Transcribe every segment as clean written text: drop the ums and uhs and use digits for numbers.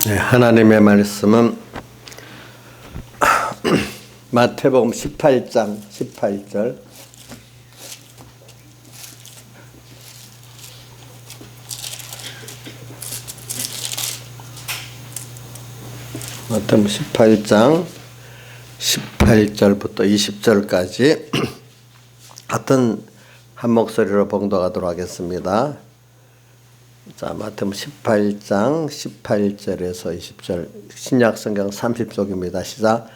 네, 하나님의 말씀은 마태복음 18장 18절 마태복음 18장 18절부터 20절까지 같은 한 목소리로 봉독하도록 하겠습니다. 자, 마태복음 18장 18절에서 20절 신약성경 30쪽입니다. 시작.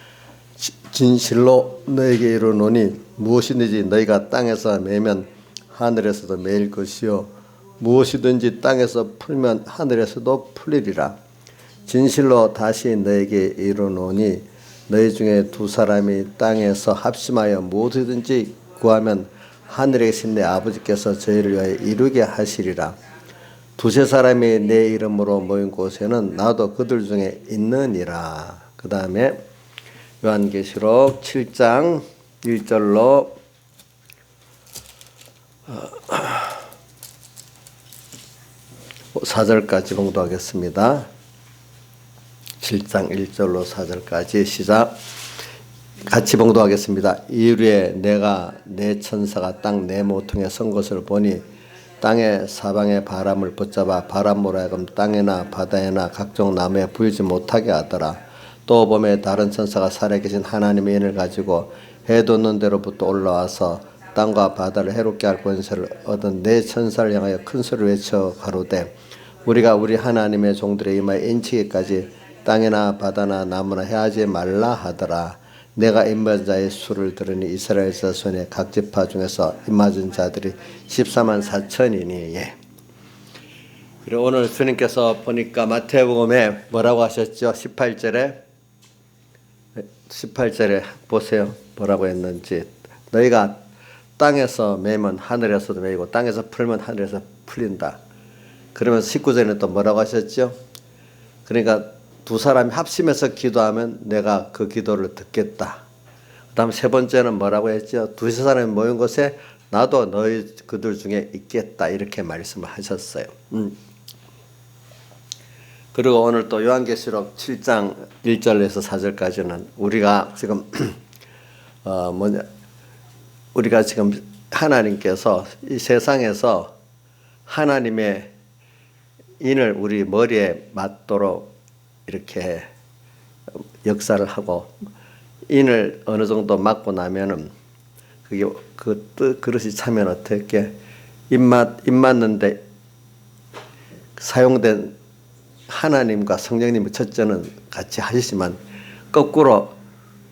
진실로 너에게 이르노니 무엇이든지 너희가 땅에서 매면 하늘에서도 매일 것이요 무엇이든지 땅에서 풀면 하늘에서도 풀리리라. 진실로 다시 너에게 이르노니 너희 중에 두 사람이 땅에서 합심하여 무엇이든지 구하면 하늘에 계신 내 아버지께서 저희를 위하여 이루게 하시리라. 두세 사람이 내 이름으로 모인 곳에는 나도 그들 중에 있느니라. 그 다음에 요한계시록 7장 1절로 4절까지 봉독하겠습니다. 7장 1절로 4절까지 시작. 같이 봉독하겠습니다. 이후에 내가 내 천사가 땅 네 모퉁이에 선 것을 보니 땅의 사방의 바람을 붙잡아 바람으로 하여금 땅에나 바다에나 각종 나무에 불지 못하게 하더라. 또 보매 다른 천사가 살아계신 하나님의 인을 가지고 해 돋는 데로부터 올라와서 땅과 바다를 해롭게 할 권세를 얻은 네 천사를 향하여 큰 소리로 외쳐 가로되 우리가 우리 하나님의 종들의 이마에 인치기까지 땅이나 바다나 나무나 해하지 말라 하더라. 내가 입맞은 자의 수를 들으니 이스라엘 자손의 각 지파 중에서 입맞은 자들이 14만 4천이니. 예. 그리고 오늘 주님께서 보니까 마태복음에 뭐라고 하셨죠? 18절에 보세요. 뭐라고 했는지. 너희가 땅에서 매면 하늘에서도 매이고 땅에서 풀면 하늘에서 풀린다. 그러면서 19절에 또 뭐라고 하셨죠? 그러니까 두 사람이 합심해서 기도하면 내가 그 기도를 듣겠다. 그 다음 세 번째는 뭐라고 했죠? 두세 사람이 모인 곳에 나도 너희 그들 중에 있겠다. 이렇게 말씀을 하셨어요. 그리고 오늘 또 요한계시록 7장 1절에서 4절까지는 우리가 지금 우리가 지금 하나님께서 이 세상에서 하나님의 인을 우리 머리에 맞도록 이렇게 역사를 하고 인을 어느 정도 맞고 나면은 그게 그릇이 차면 어떻게 입 맞는데 사용된 하나님과 성령님의 첫째는 같이 하시지만 거꾸로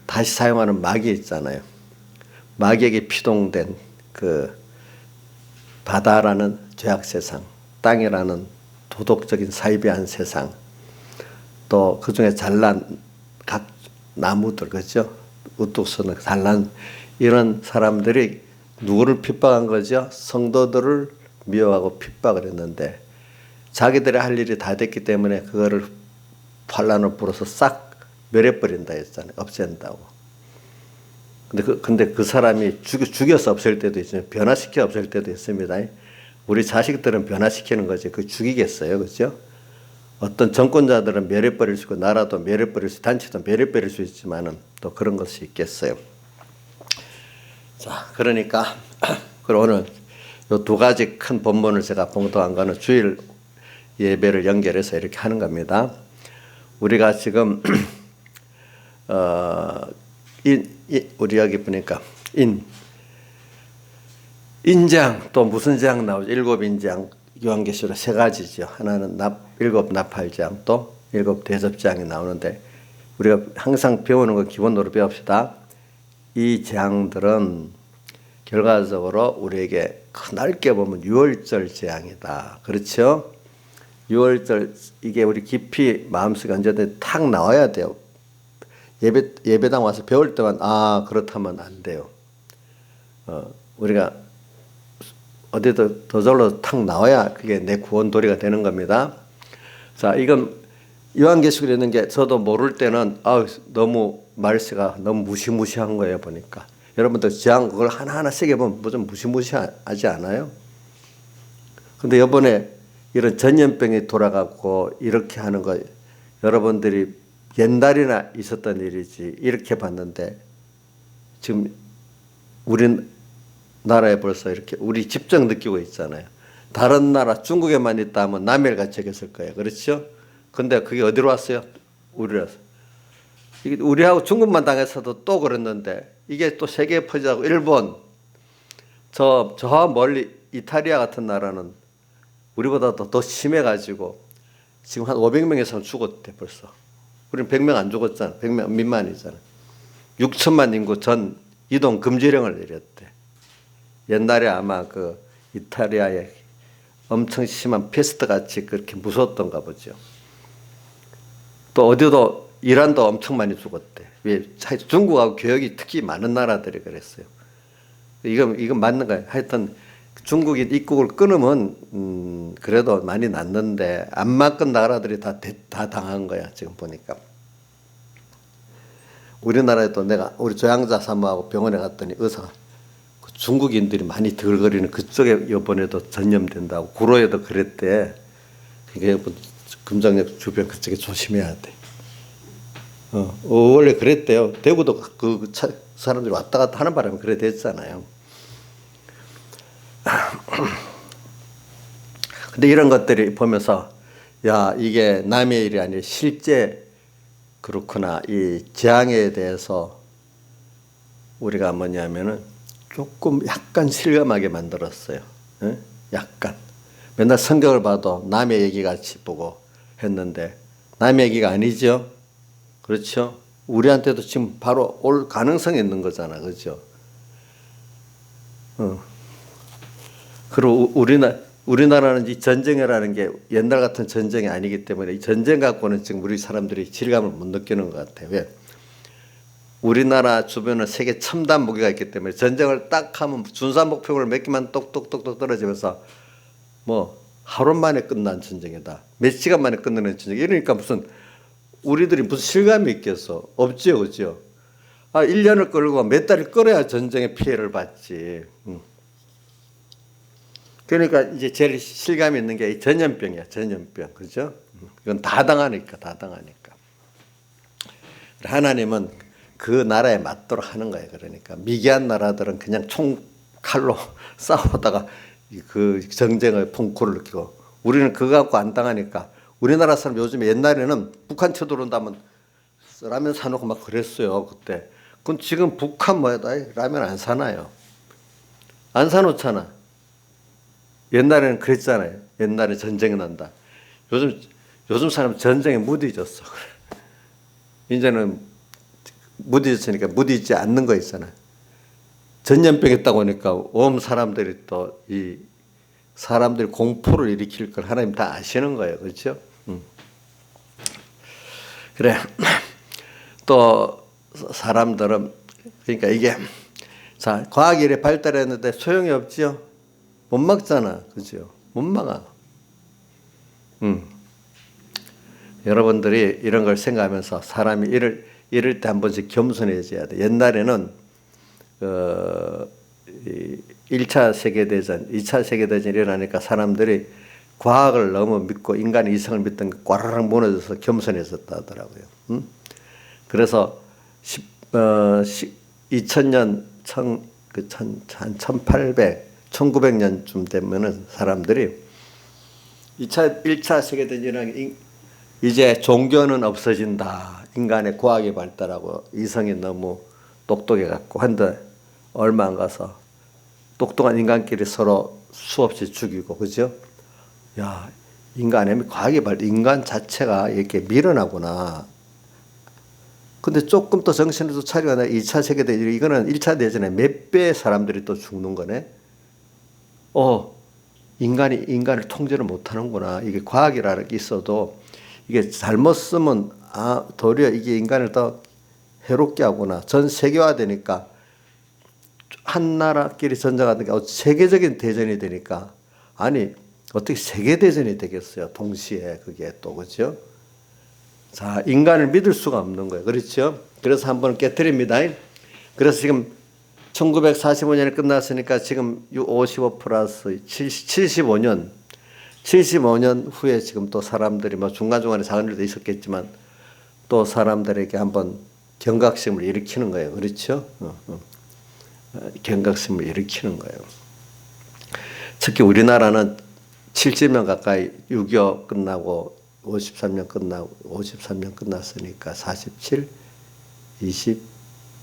다시 사용하는 마귀 있잖아요. 마귀에게 피동된 그 바다라는 죄악 세상, 땅이라는 도덕적인 사이비한 세상, 또 그 중에 잘난 각 나무들, 그죠? 우뚝 서는 잘난 이런 사람들이 누구를 핍박한 거죠? 성도들을 미워하고 핍박을 했는데 자기들의 할 일이 다 됐기 때문에 그거를 환란을 불어서 싹 멸해버린다 했잖아요. 없앤다고. 근데 그 사람이 죽여서 없앨 때도 있지만 변화시켜 없앨 때도 있습니다. 우리 자식들은 변화시키는 거지. 그 죽이겠어요. 그죠? 어떤 정권자들은 멸해버릴 수 있고 나라도 멸해버릴 수, 단체도 멸해버릴 수 있지만은 또 그런 것이 있겠어요. 자, 그러니까 오늘 요 두 가지 큰 본문을 제가 봉독한 거는 주일 예배를 연결해서 이렇게 하는 겁니다. 우리가 지금 우리 여기 보니까 인장 또 무슨 장 나오죠? 7인장. 요한계시록 세 가지죠. 하나는 7 나팔장 또 7 대접장이 나오는데 우리가 항상 배우는 거 기본으로 배웁시다. 이 재앙들은 결과적으로 우리에게 넓게 보면 유월절 재앙이다. 그렇죠? 유월절 이게 우리 깊이 마음속에 언제든 탁 나와야 돼요. 예배당 와서 배울 때만 그렇다면 안 돼요. 우리가 어디도 저절로 탁 나와야 그게 내 구원도리가 되는 겁니다. 자, 이건 요한계시록에 있는 게 저도 모를 때는 너무 말세가 너무 무시무시한 거예요. 보니까 여러분들 재앙 그걸 하나하나 세게 보면 뭐 좀 무시무시하지 않아요? 근데 이번에 이런 전염병이 돌아가고 이렇게 하는 거 여러분들이 옛날이나 있었던 일이지 이렇게 봤는데 지금 우리나라에 벌써 이렇게 우리 집정 느끼고 있잖아요. 다른 나라 중국에만 있다 하면 남해를 같이 했을 거예요. 그렇죠? 근데 그게 어디로 왔어요? 우리로 왔어요. 이게 우리하고 중국만 당했어도 또 그랬는데 이게 또 세계에 퍼지고 일본 저 멀리 이탈리아 같은 나라는 우리보다 더 심해가지고 지금 한 500명 이상 죽었대 벌써. 우리는 100명 안 죽었잖아. 100명 미만이잖아. 6천만 인구 전 이동 금지령을 내렸대. 옛날에 아마 그 이탈리아에 엄청 심한 페스트 같이 그렇게 무서웠던가 보죠. 또 어디도 이란도 엄청 많이 죽었대. 왜? 중국하고 교역이 특히 많은 나라들이 그랬어요. 이건 맞는 거예요. 하여튼 중국이 입국을 끊으면 그래도 많이 났는데 안 맡은 나라들이 다 당한 거야. 지금 보니까. 우리나라에도 내가 우리 조양자 사모하고 병원에 갔더니 의사가 중국인들이 많이 덜거리는 그쪽에 이번에도 전염된다고 구로에도 그랬대. 그러니까 금정역 주변 그쪽에 조심해야 돼. 원래 그랬대요. 대구도 그 사람들이 왔다 갔다 하는 바람에 그래 됐잖아요. 근데 이런 것들이 보면서 야 이게 남의 일이 아니라 실제 그렇구나. 이 재앙에 대해서 우리가 뭐냐면은 조금 약간 실감하게 만들었어요. 약간. 맨날 성경을 봐도 남의 얘기 같이 보고 했는데 남의 얘기가 아니죠. 그렇죠. 우리한테도 지금 바로 올 가능성이 있는 거잖아. 그렇죠. 그리고 우리나라는 이 전쟁이라는 게 옛날 같은 전쟁이 아니기 때문에 이 전쟁 갖고는 지금 우리 사람들이 질감을 못 느끼는 것 같아요. 왜? 우리나라 주변에 세계 첨단 무기가 있기 때문에 전쟁을 딱 하면 군사 목표를 몇 개만 똑똑똑똑 떨어지면서 뭐 하루 만에 끝난 전쟁이다. 몇 시간 만에 끝나는 전쟁. 이러니까 무슨 우리들이 무슨 실감이 있겠어. 없죠. 그죠? 1년을 끌고 몇 달을 끌어야 전쟁의 피해를 받지. 그러니까 이제 제일 실감이 있는 게 이 전염병이야. 전염병. 그죠? 이건 다 당하니까. 하나님은 그 나라에 맞도록 하는 거예요. 그러니까 미개한 나라들은 그냥 총칼로 싸우다가 그 정쟁의 풍토를 느끼고 우리는 그거 갖고 안 당하니까 우리나라 사람 요즘에 옛날에는 북한 쳐들어온다면 라면 사놓고 막 그랬어요. 그때. 그럼 지금 북한 뭐야? 라면 안 사나요? 안 사놓잖아. 옛날에는 그랬잖아요. 옛날에 전쟁이 난다. 요즘 사람 전쟁에 무디졌어. 이제는 무디졌으니까 무디지 않는 거 있잖아요. 전염병 있다고 하니까 온 사람들이 또 이 사람들이 공포를 일으킬 걸 하나님 다 아시는 거예요. 그렇죠? 그래. 또 사람들은 그러니까 이게 자 과학이 이렇게 발달했는데 소용이 없지요. 못 막잖아. 그죠? 못 막아. 여러분들이 이런 걸 생각하면서 사람이 이럴 때 한 번씩 겸손해져야 돼. 옛날에는 1차 세계대전, 2차 세계대전이 일어나니까 사람들이 과학을 너무 믿고 인간의 이성을 믿던 게 꽈라락 무너져서 겸손해졌다 하더라고요. 그래서 2000년 1900년쯤 되면은 사람들이 1차 세계대전이 이제 종교는 없어진다. 인간의 과학이 발달하고 이성이 너무 똑똑해갖고 한데 얼마 안 가서 똑똑한 인간끼리 서로 수없이 죽이고 그죠? 야 인간의 과학이 인간 자체가 이렇게 밀어나구나. 근데 조금 더 정신을 또 차리고 2차 세계대전 이거는 1차 대전에 몇 배의 사람들이 또 죽는 거네. 인간이 인간을 통제를 못하는구나. 이게 과학이라는 게 있어도 이게 잘못 쓰면 도리어 이게 인간을 더 해롭게 하구나. 전 세계화 되니까 한 나라끼리 전쟁하니까 세계적인 대전이 되니까 아니 어떻게 세계대전이 되겠어요. 동시에 그게 또 그렇죠. 자 인간을 믿을 수가 없는 거예요. 그렇죠. 그래서 한번 깨뜨립니다. 그래서 지금 1945년에 끝났으니까 지금 55 플러스 75년 75년 후에 지금 또 사람들이 뭐 중간중간에 작은 일도 있었겠지만 또 사람들에게 한번 경각심을 일으키는 거예요. 그렇죠? 경각심을 일으키는 거예요. 특히 우리나라는 70년 가까이 6.25 끝나고 53년 끝났으니까 47, 20,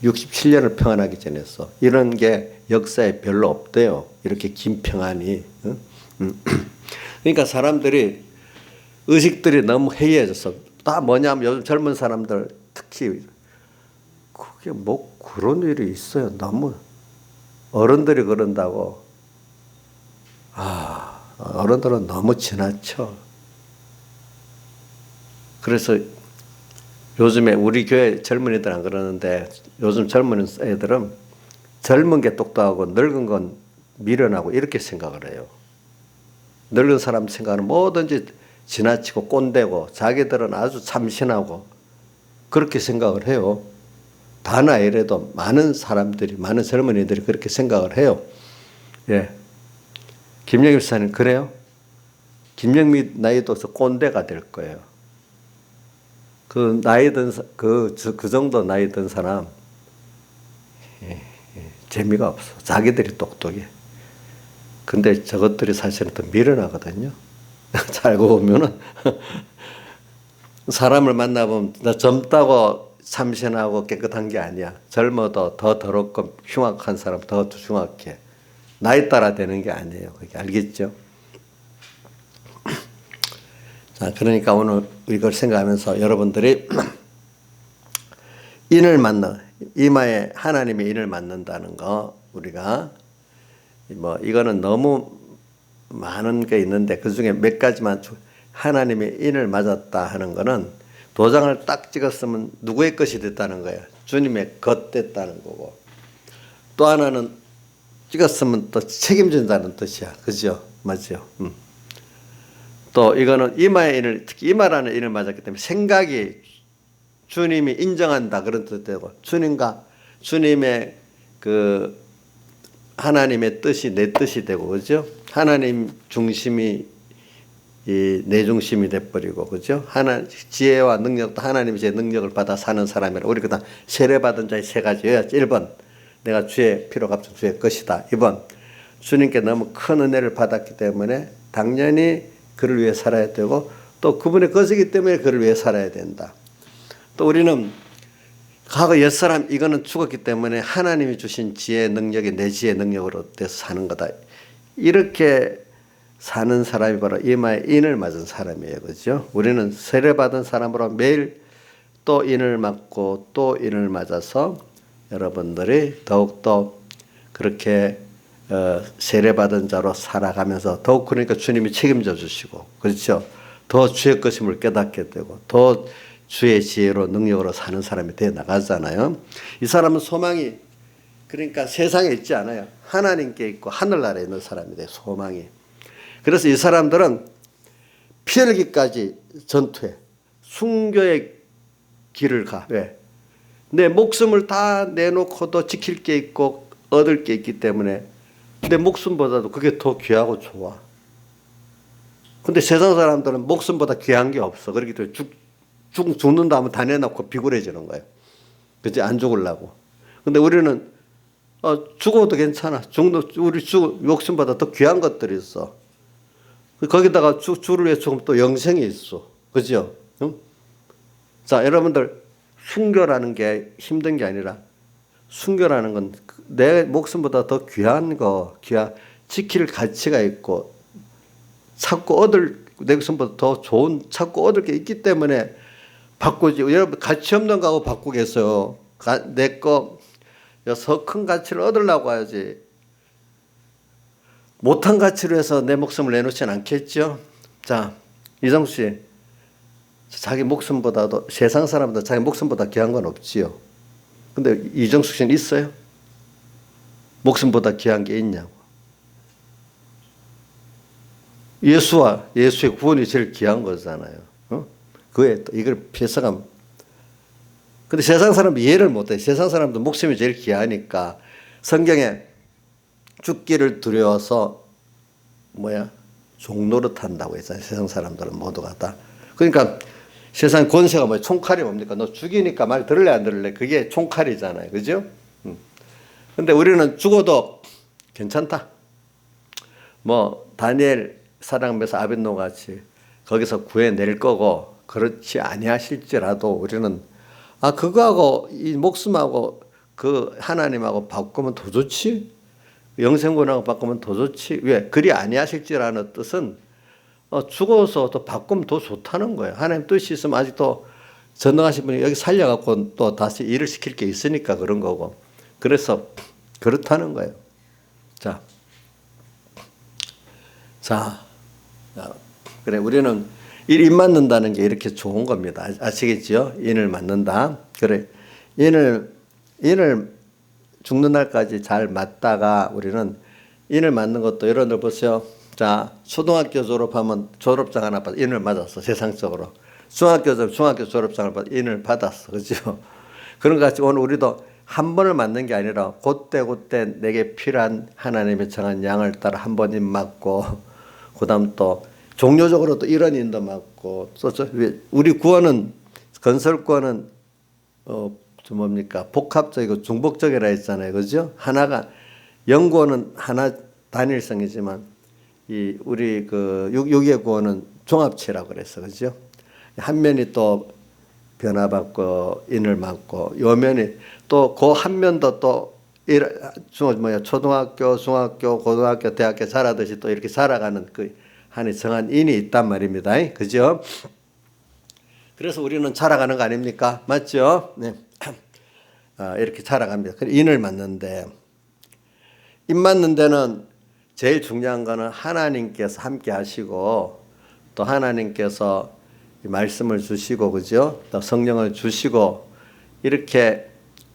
67년을 평안하게 지냈어. 이런 게 역사에 별로 없대요. 이렇게 긴 평안이. 그러니까 사람들이 의식들이 너무 해이해졌어. 다 뭐냐면 요즘 젊은 사람들 특히 그게 뭐 그런 일이 있어요. 너무 어른들이 그런다고. 어른들은 너무 지나쳐. 그래서 요즘에 우리 교회 젊은이들 안 그러는데 요즘 젊은 애들은 젊은 게 똑똑하고 늙은 건 미련하고 이렇게 생각을 해요. 늙은 사람 생각은 뭐든지 지나치고 꼰대고 자기들은 아주 참신하고 그렇게 생각을 해요. 다나 아니래도 많은 사람들이, 많은 젊은이들이 그렇게 생각을 해요. 예. 김영미 목사님 그래요? 김영미 나이 들어서 꼰대가 될 거예요. 그 나이 든 그 정도 나이 든 사람 재미가 없어. 자기들이 똑똑해. 근데 저것들이 사실은 더 미련하거든요. 잘 알고 보면은 사람을 만나보면 나 젊다고 참신하고 깨끗한 게 아니야. 젊어도 더 더럽고 흉악한 사람 더 흉악해. 나이 따라 되는 게 아니에요. 그게 알겠죠? 자, 그러니까 오늘 이걸 생각하면서 여러분들이 인을 만나, 이마에 하나님의 인을 만난다는 거 우리가 뭐 이거는 너무 많은 게 있는데 그 중에 몇 가지만 하나님의 인을 맞았다 하는 거는 도장을 딱 찍었으면 누구의 것이 됐다는 거예요. 주님의 것 됐다는 거고. 또 하나는 찍었으면 또 책임진다는 뜻이야. 그죠? 맞죠? 또 이거는 이마의 인을, 특히 이마라는 인을 맞았기 때문에 생각이 주님이 인정한다 그런 뜻되고 주님과 주님의 그 하나님의 뜻이 내 뜻이 되고 그죠? 하나님 중심이 내 중심이 돼버리고 그죠? 지혜와 능력도 하나님의 제 능력을 받아 사는 사람이라 우리 그다음 세례받은 자의 세 가지여야지. 1번 내가 주의 피로 값은 주의 것이다. 2번 주님께 너무 큰 은혜를 받았기 때문에 당연히 그를 위해 살아야 되고 또 그분의 것이기 때문에 그를 위해 살아야 된다. 또 우리는 과거 옛사람 이거는 죽었기 때문에 하나님이 주신 지혜의 능력이 내 지혜의 능력으로 돼서 사는 거다. 이렇게 사는 사람이 바로 이마에 인을 맞은 사람이에요. 그렇죠? 우리는 세례받은 사람으로 매일 또 인을 맞고 또 인을 맞아서 여러분들이 더욱더 그렇게 세례받은 자로 살아가면서 더욱 그러니까 주님이 책임져 주시고 그렇죠? 더 주의 것임을 깨닫게 되고 더 주의 지혜로 능력으로 사는 사람이 되어 나가잖아요. 이 사람은 소망이 그러니까 세상에 있지 않아요. 하나님께 있고 하늘나라에 있는 사람이 돼요. 소망이. 그래서 이 사람들은 피 흘기까지 전투해. 순교의 길을 가. 왜? 내 목숨을 다 내놓고도 지킬 게 있고 얻을 게 있기 때문에 내 목숨보다도 그게 더 귀하고 좋아. 근데 세상 사람들은 목숨보다 귀한 게 없어. 그렇기 때문에 죽는다 하면 다 내놓고 비굴해지는 거예요. 그치? 안 죽으려고. 근데 우리는 죽어도 괜찮아. 우리 목숨보다 더 귀한 것들이 있어. 거기다가 주를 위해 죽으면 또 영생이 있어. 그죠? 응? 자, 여러분들 순교라는 게 힘든 게 아니라 순교라는 건 내 목숨보다 더 귀한 거, 지킬 가치가 있고 찾고 얻을 내 목숨보다 더 좋은 찾고 얻을 게 있기 때문에 바꾸지. 여러분 가치 없는 거하고 바꾸겠어요. 내 거 더 큰 가치를 얻으려고 해야지. 못한 가치로 해서 내 목숨을 내놓지는 않겠죠. 자, 이정수 씨, 자기 목숨보다도 세상 사람보다 자기 목숨보다 귀한 건 없지요. 근데 이정수 씨는 있어요? 목숨보다 귀한 게 있냐고. 예수의 구원이 제일 귀한 거잖아요. 그에 또 이걸 폐석하면. 근데 세상 사람도 이해를 못해. 세상 사람도 목숨이 제일 귀하니까 성경에 죽기를 두려워서 종노릇 한다고 했잖아요. 세상 사람들은 모두가 다. 그러니까 세상 권세가 뭐예요? 총칼이 뭡니까? 너 죽이니까 말 들을래 안 들을래? 그게 총칼이잖아요. 그죠? 근데 우리는 죽어도 괜찮다. 뭐 다니엘 사랑면서 아벤노 같이 거기서 구해낼 거고 그렇지 아니하실지라도 우리는 그거하고 이 목숨하고 그 하나님하고 바꾸면 더 좋지? 영생권하고 바꾸면 더 좋지? 왜? 그리 아니하실지라는 뜻은 죽어서 또 바꾸면 더 좋다는 거예요. 하나님 뜻이 있으면 아직도 전능하신 분이 여기 살려갖고 또 다시 일을 시킬 게 있으니까 그런 거고. 그래서 그렇다는 거예요. 자, 그래 우리는 인 맞는다는 게 이렇게 좋은 겁니다. 아시겠죠? 인을 맞는다. 그래 인을 죽는 날까지 잘 맞다가 우리는 인을 맞는 것도 여러분들 보세요. 자, 초등학교 졸업하면 졸업장 하나 받아 인을 맞았어. 세상적으로. 중학교 졸업장을 받아 인을 받았어. 그죠? 그런 것 같이 오늘 우리도 한 번을 맞는 게 아니라 그때 내게 필요한 하나님의 정한 양을 따라 한 번 인 맞고 그다음 또 종교적으로 또 이런 인도 맞고 또 우리 구원은 건설구원은 좀 뭡니까 복합적이고 중복적이라 했잖아요. 그죠? 하나가 영구원은 하나 단일성이지만 이 우리 그 육의 구원은 종합체라고 그랬어. 그죠? 한 면이 또 변화받고 인을 맞고 요 면이 또 그 한 면도 또 초등학교, 중학교, 고등학교, 대학교 자라듯이 또 이렇게 자라가는 그 한이 정한 인이 있단 말입니다. 그죠? 그래서 우리는 자라가는 거 아닙니까? 맞죠? 네. 이렇게 자라갑니다. 인을 맞는데 인 맞는 데는 제일 중요한 거는 하나님께서 함께 하시고 또 하나님께서 말씀을 주시고 그죠? 또 성령을 주시고 이렇게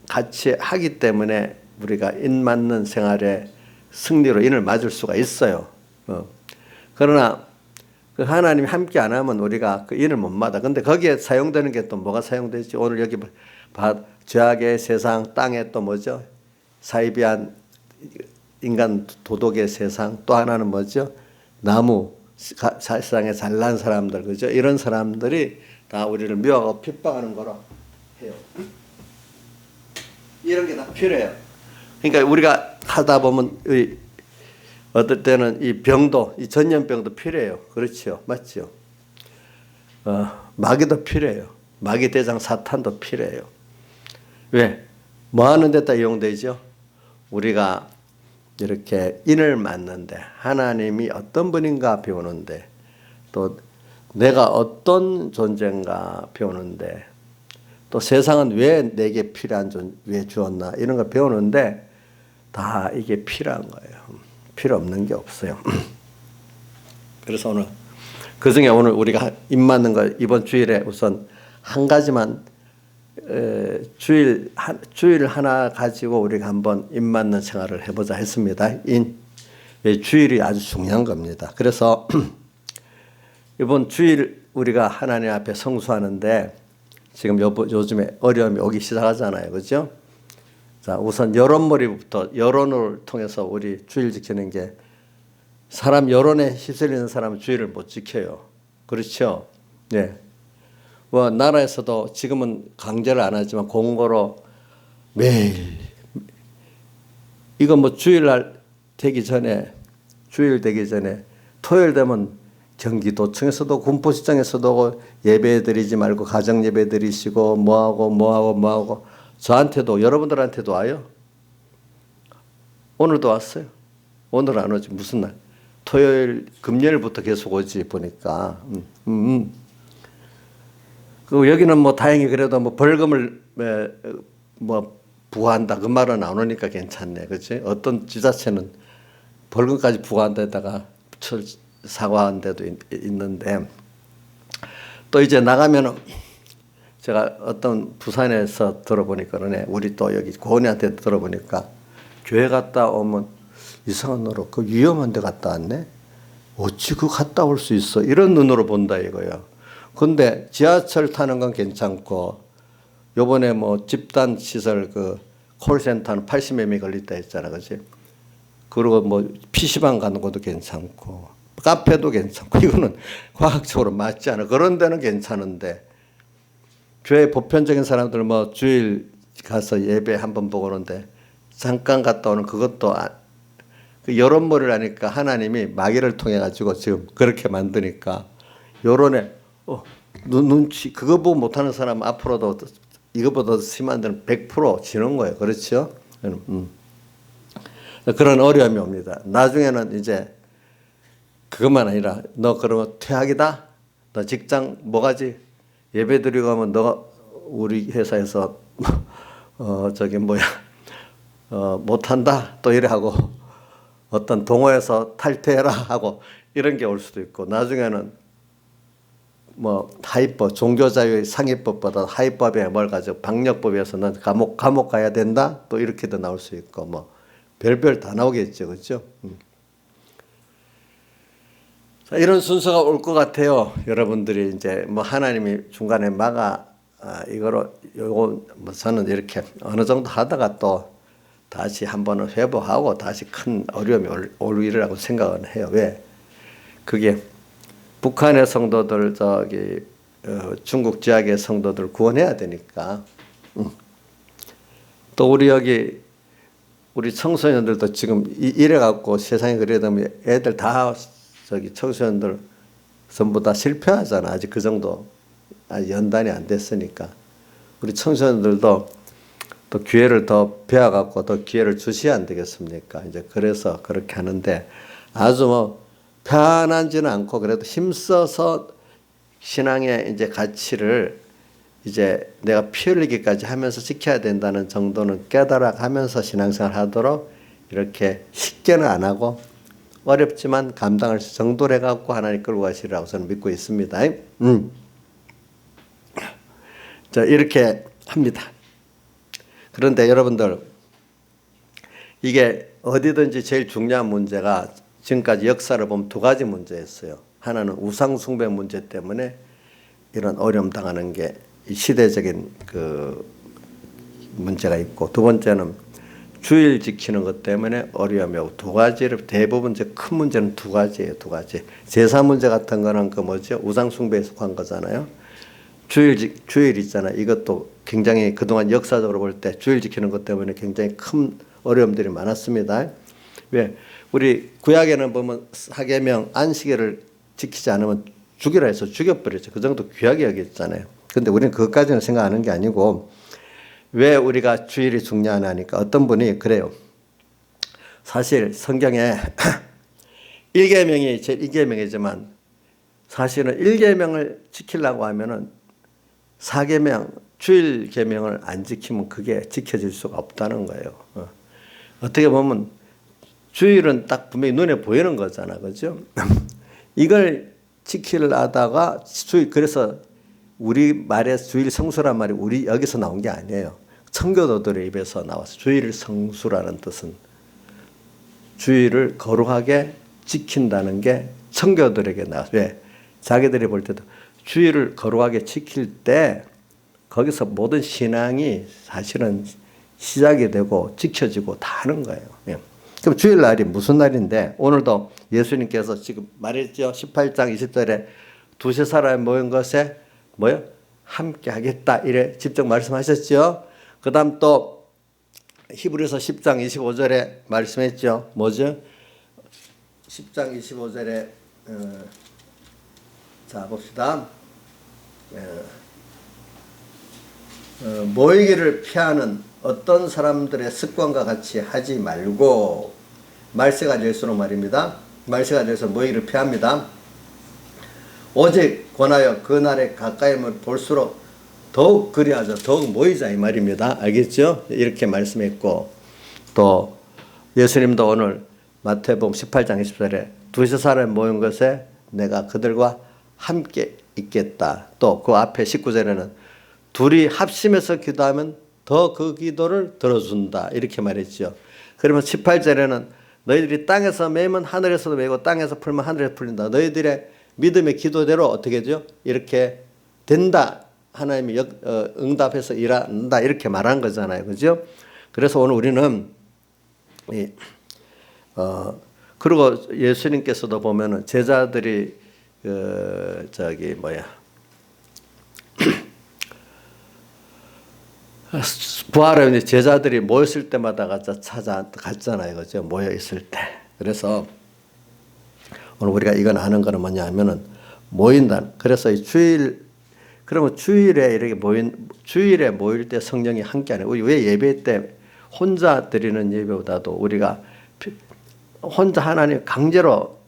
같이 하기 때문에 우리가 인 맞는 생활에 승리로 인을 맞을 수가 있어요. 그러나 그 하나님이 함께 안 하면 우리가 그 인을 못 맞아. 근데 거기에 사용되는 게 또 뭐가 사용되지? 오늘 여기 죄악의 세상, 땅에 또 뭐죠? 사이비한 인간 도덕의 세상, 또 하나는 뭐죠? 나무, 세상에 잘난 사람들, 그죠? 이런 사람들이 다 우리를 미워하고 핍박하는 거로 해요. 이런 게 다 필요해요. 그러니까 우리가 하다 보면 어떨 때는 이 병도, 이 전염병도 필요해요. 그렇죠. 맞죠? 마귀도 필요해요. 마귀 대장 사탄도 필요해요. 왜? 뭐 하는 데다 이용되죠? 우리가 이렇게 인을 맞는데 하나님이 어떤 분인가 배우는데 또 내가 어떤 존재인가 배우는데 또 세상은 왜 내게 필요한 왜 주었나 이런 걸 배우는데 다 이게 필요한 거예요. 필요 없는 게 없어요. 그래서 오늘 그중에 오늘 우리가 입 맞는 거 이번 주일에 우선 한 가지만 주일 하나 가지고 우리가 한번 입 맞는 생활을 해보자 했습니다. 주일이 아주 중요한 겁니다. 그래서 이번 주일 우리가 하나님 앞에 성수하는데 지금 요즘에 어려움이 오기 시작하잖아요. 그죠? 자, 우선 여론몰이부터 여론을 통해서 우리 주일 지키는 게 사람 여론에 휩쓸리는 사람은 주일을 못 지켜요. 그렇죠? 네. 뭐 나라에서도 지금은 강제를 안 하지만 공고로 매일 이거 뭐 주일 되기 전에 토요일 되면 경기도청에서도 군포시장에서도 예배 드리지 말고 가정 예배 드리시고 뭐하고 저한테도 여러분들한테도 와요. 오늘도 왔어요. 오늘 안 오지 무슨 날? 토요일 금요일부터 계속 오지 보니까. 그 여기는 뭐 다행히 그래도 뭐 벌금을 뭐 부과한다 그 말은 안 오니까 괜찮네. 그렇지? 어떤 지자체는 벌금까지 부과한데다가 사과한 데도 있는데 또 이제 나가면은 제가 어떤 부산에서 들어보니까 그러네. 우리 또 여기 고은이한테 들어보니까 교회 갔다 오면 이상한 노로 그 위험한 데 갔다 왔네. 어찌 그 갔다 올 수 있어? 이런 눈으로 본다 이거예요. 근데 지하철 타는 건 괜찮고 요번에 뭐 집단 시설 그 콜센터는 80매미 걸렸다 했잖아. 그지? 그리고 뭐 PC방 가는 것도 괜찮고 카페도 괜찮고 이거는 과학적으로 맞지 않아. 그런 데는 괜찮은데 교회 보편적인 사람들 뭐 주일 가서 예배 한번 보고 오는데 잠깐 갔다 오는 그것도 그 여론몰이를 하니까 하나님이 마귀를 통해 가지고 지금 그렇게 만드니까 여론에 눈치 그거 보고 못하는 사람 앞으로도 이거보다 심한 데는 100% 지는 거예요. 그렇죠? 그런 어려움이 옵니다. 나중에는 이제 그것만 아니라 너 그러면 퇴학이다? 너 직장 뭐 가지? 예배 드리고 하면 너가 우리 회사에서 못한다? 또 이래 하고 어떤 동호회에서 탈퇴해라 하고 이런 게 올 수도 있고 나중에는 뭐 하위법 종교자유의 상위법보다 하위법에 뭘 가지고 방역법에서는 감옥 가야 된다 또 이렇게도 나올 수 있고 뭐 별별 다 나오겠죠. 그렇죠? 자, 이런 순서가 올 것 같아요. 여러분들이 이제 뭐 하나님이 중간에 이거로 요거 뭐 저는 이렇게 어느 정도 하다가 또 다시 한번은 회복하고 다시 큰 어려움이 올 일이라고 생각은 해요. 왜? 그게 북한의 성도들 중국 지역의 성도들 구원해야 되니까. 또 우리 청소년들도 지금 이래 갖고 세상에 그래 되면 애들 다 청소년들 전부 다 실패하잖아. 아직 그 정도 연단이 안 됐으니까. 우리 청소년들도 또 기회를 더 배워 갖고 더 기회를 주셔야 안 되겠습니까? 이제 그래서 그렇게 하는데 아주 뭐 편하지는 않고 그래도 힘써서 신앙의 이제 가치를 이제 내가 피 흘리기까지 하면서 지켜야 된다는 정도는 깨달아가면서 신앙생활 하도록 이렇게 쉽게는 안 하고 어렵지만 감당할 수 정도로 해갖고 하나님 끌고 가시리라고 저는 믿고 있습니다. 자, 이렇게 합니다. 그런데 여러분들 이게 어디든지 제일 중요한 문제가 지금까지 역사를 보면 두 가지 문제였어요. 하나는 우상 숭배 문제 때문에 이런 어려움 당하는 게 시대적인 그 문제가 있고 두 번째는 주일 지키는 것 때문에 어려움이 오고 두 가지를 대부분 이제 큰 문제는 두 가지예요. 두 가지. 제사 문제 같은 거는 그 뭐죠? 우상 숭배에 속한 거잖아요. 주일 있잖아요. 이것도 굉장히 그동안 역사적으로 볼 때 주일 지키는 것 때문에 굉장히 큰 어려움들이 많았습니다. 왜? 우리 구약에는 보면 사계명 안식일을 지키지 않으면 죽이라 해서 죽여버렸죠. 그 정도 귀하게 여겼잖아요. 근데 우리는 그것까지는 생각하는 게 아니고 왜 우리가 주일이 중요하냐니까 어떤 분이 그래요. 사실 성경에 1계명이 제일 1계명이지만 사실은 1계명을 지키려고 하면은 4계명 주일 계명을 안 지키면 그게 지켜질 수가 없다는 거예요. 어떻게 보면 주일은 딱 분명히 눈에 보이는 거잖아. 그죠? 이걸 지키려 하다가 그래서 우리 말에 주일 성수란 말이 우리 여기서 나온 게 아니에요. 청교도들의 입에서 나와서 주일 성수라는 뜻은 주일을 거룩하게 지킨다는 게 청교도들에게 나와서 왜? 자기들이 볼 때도 주일을 거룩하게 지킬 때 거기서 모든 신앙이 사실은 시작이 되고 지켜지고 다 하는 거예요. 예. 그럼 주일날이 무슨 날인데 오늘도 예수님께서 지금 말했죠. 18장 20절에 두세 사람이 모인 것에 뭐요? 함께 하겠다 이래 직접 말씀하셨죠. 그 다음 또 히브리서 10장 25절에 말씀했죠. 뭐죠? 10장 25절에 자 봅시다. 모이기를 피하는 어떤 사람들의 습관과 같이 하지 말고 말세가 될수록 말입니다. 말세가 될수록 모이기를 피합니다. 오직 권하여 그 날에 가까이 볼수록 더욱 그리하자 더욱 모이자 이 말입니다. 알겠죠? 이렇게 말씀했고 또 예수님도 오늘 마태복음 18장 20절에 두세 사람 모인 것에 내가 그들과 함께 있겠다. 또 그 앞에 19절에는 둘이 합심해서 기도하면 더 그 기도를 들어준다. 이렇게 말했죠. 그러면 18절에는 너희들이 땅에서 매면 하늘에서도 매고 땅에서 풀면 하늘에서 풀린다. 너희들의 믿음의 기도대로 어떻게 하죠? 이렇게 된다. 하나님이 응답해서 일한다. 이렇게 말한 거잖아요. 그죠? 그래서 오늘 우리는 그리고 예수님께서도 보면은 제자들이 부활의 제자들이 모였을 때마다 갔잖아요. 그죠? 모여 있을 때. 그래서 오늘 우리가 이건 아는 거는 뭐냐 하면은 모인다. 그래서 이 그러면 주일에 모일 때 성령이 함께 하는. 우리 왜 예배 때 혼자 드리는 예배보다도 우리가 혼자 하나님 강제로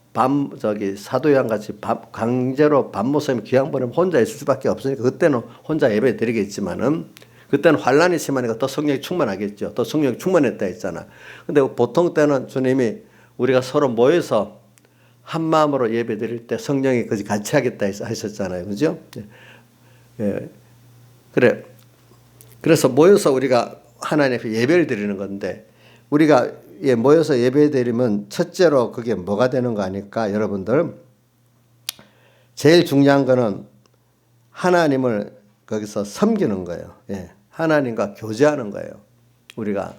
사도 요한 같이 강제로 밥 모셈 귀양 보내면 혼자 있을 수밖에 없으니까 그때는 혼자 예배 드리겠지만은 그때는 환란이 심하니까 더 성령이 충만하겠죠. 더 성령이 충만했다 했잖아. 근데 보통 때는 주님이 우리가 서로 모여서 한 마음으로 예배 드릴 때 성령이 같이 하겠다 하셨잖아요. 그죠? 예. 그래서 모여서 우리가 하나님 앞에 예배를 드리는 건데 우리가 모여서 예배 드리면 첫째로 그게 뭐가 되는 거 아닐까? 여러분들 제일 중요한 거는 하나님을 거기서 섬기는 거예요. 예. 하나님과 교제하는 거예요. 우리가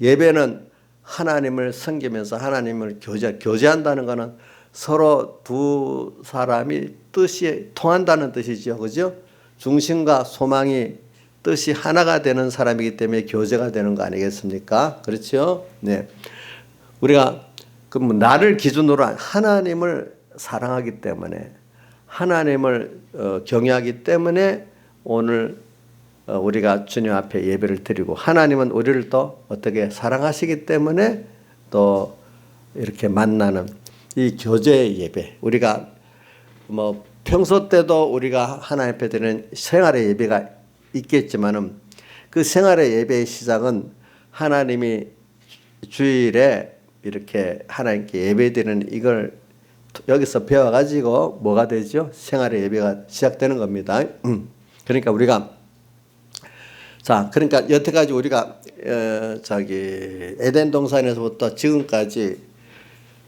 예배는 하나님을 섬기면서 하나님을 교제한다는 거는 서로 두 사람이 뜻이 통한다는 뜻이죠. 그죠? 중심과 소망이 뜻이 하나가 되는 사람이기 때문에 교제가 되는 거 아니겠습니까? 그렇죠? 네. 우리가 나를 기준으로 하나님을 사랑하기 때문에 하나님을 경외하기 때문에 오늘 우리가 주님 앞에 예배를 드리고 하나님은 우리를 또 어떻게 사랑하시기 때문에 또 이렇게 만나는 이 교제의 예배. 우리가 평소 때도 우리가 하나님 앞에 드리는 생활의 예배가 있겠지만은 그 생활의 예배의 시작은 하나님이 주일에 이렇게 하나님께 예배드리는 이걸 여기서 배워가지고 뭐가 되죠? 생활의 예배가 시작되는 겁니다. 그러니까 우리가 그러니까 여태까지 우리가 에덴 동산에서부터 지금까지